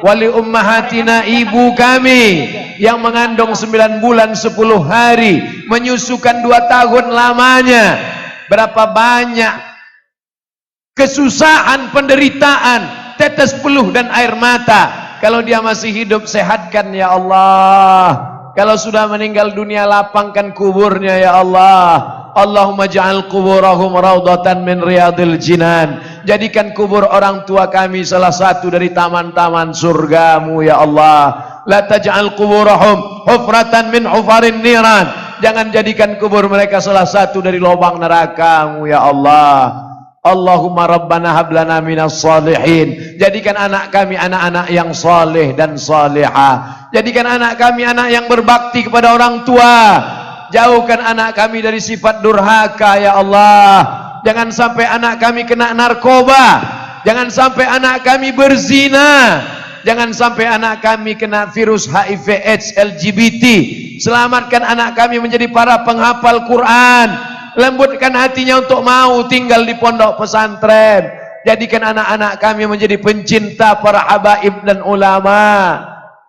Wali ummahatina, ibu kami yang mengandung 9 bulan 10 hari, menyusukan 2 tahun lamanya. Berapa banyak kesusahan, penderitaan, tetes peluh dan air mata. Kalau dia masih hidup, sehatkan ya Allah. Kalau sudah meninggal dunia, lapangkan kuburnya ya Allah. Allahumma ja'al kuburahum raudatan min riyadil jinan. Jadikan kubur orang tua kami salah satu dari taman-taman surgamu ya Allah. La taj'al kuburahum hufratan min hufarin niran. Jangan jadikan kubur mereka salah satu dari lubang nerakamu ya Allah. Allahumma rabbana hablana minas salihin. Jadikan anak kami anak-anak yang saleh dan salihah. Jadikan anak kami anak yang berbakti kepada orang tua. Jauhkan anak kami dari sifat durhaka ya Allah. Jangan sampai anak kami kena narkoba. Jangan sampai anak kami berzina. Jangan sampai anak kami kena virus HIV AIDS LGBT. Selamatkan anak kami menjadi para penghafal Quran. Lembutkan hatinya untuk mau tinggal di pondok pesantren. Jadikan anak-anak kami menjadi pencinta para habaib dan ulama.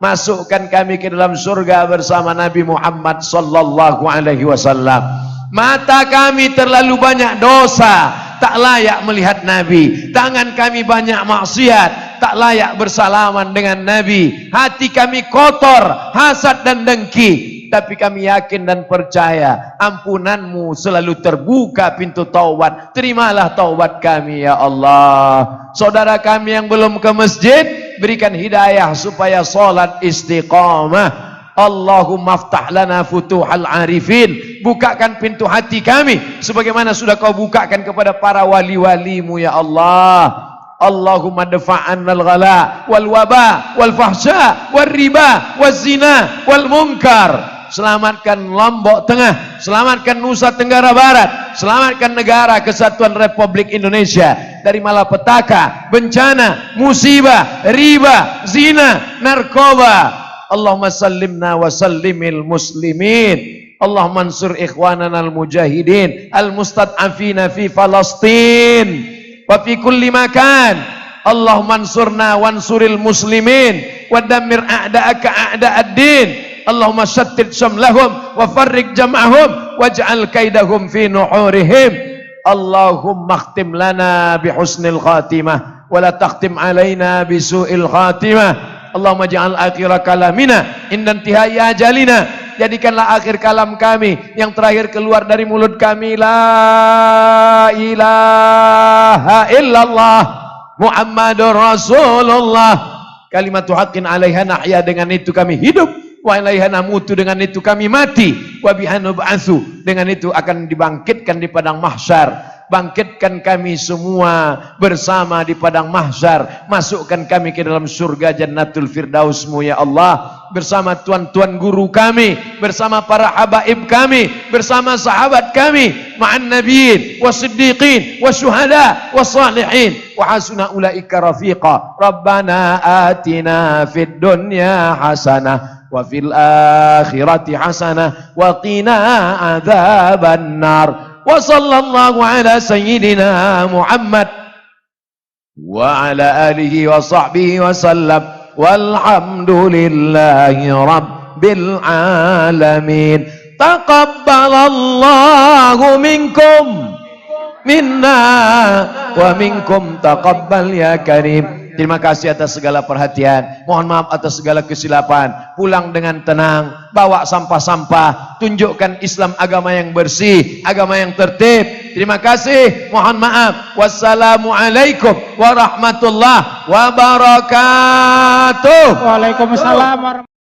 Masukkan kami ke dalam surga bersama Nabi Muhammad sallallahu alaihi wasallam. Mata kami terlalu banyak dosa, tak layak melihat Nabi. Tangan kami banyak maksiat, tak layak bersalaman dengan Nabi. Hati kami kotor, hasad dan dengki. Tapi kami yakin dan percaya ampunanmu selalu terbuka pintu taubat. Terimalah taubat kami ya Allah. Saudara kami yang belum ke masjid, berikan hidayah supaya salat istiqamah. Allahumma aftah lana futuhal arifin. Bukakan pintu hati kami sebagaimana sudah kau bukakan kepada para wali-walimu ya Allah. Allahumma dafa'annal ghala wal waba wal fahsya wal riba wal zina wal munkar. Selamatkan Lombok Tengah, selamatkan Nusa Tenggara Barat, selamatkan negara Kesatuan Republik Indonesia dari malapetaka, bencana, musibah, riba, zina, narkoba. Allahumma sallimna wa sallimil muslimin. Allahumma ansur ikhwanana al-mujahidin al-mustad'afina fi Palestin wa fi kulli makan. Allahumma ansurna wansuril muslimin wa dammir a'da'aka a'da'ad-din. Allahumma syattid syamlahum wa farrik jam'ahum waj'al kaidahum fi nuhurihim. Allahumma khtim lana bihusnil khatimah wa la takhtim alaina bisu'il khatimah. Allahumma ja'al akhira kalamina inda intihai ajalina. Jadikanlah akhir kalam kami yang terakhir keluar dari mulut kami la ilaha illallah Muhammadur Rasulullah. Kalimatu haqqin 'alaiha nahya, dengan itu kami hidup. Wa ilaiha namutu, dengan itu kami mati. Wa biha nub'atsu, dengan itu akan dibangkitkan di padang mahsyar. Bangkitkan kami semua bersama di padang mahsyar. Masukkan kami ke dalam surga Jannatul Firdausmu ya Allah. Bersama tuan-tuan guru kami, bersama para habaib kami, bersama sahabat kami, ma'an nabiyyin wasiddiqin wasyuhada wassalihin wa hasuna ulaika rafiqa. Rabbana atina fid dunya hasanah wa fil akhirati hasanah wa qina adzaban nar. Wa sallallahu ala sayyidina Muhammad wa ala alihi wa sahbihi wa sallam. Walhamdulillahi rabbil alamin. Taqabbalallahu minkum minna wa minkum taqabbal ya karim. Terima kasih atas segala perhatian. Mohon maaf atas segala kesilapan. Pulang dengan tenang, bawa sampah-sampah, tunjukkan Islam agama yang bersih, agama yang tertib. Terima kasih. Mohon maaf. Wassalamualaikum warahmatullahi wabarakatuh. Waalaikumsalam warahmatullahi wabarakatuh.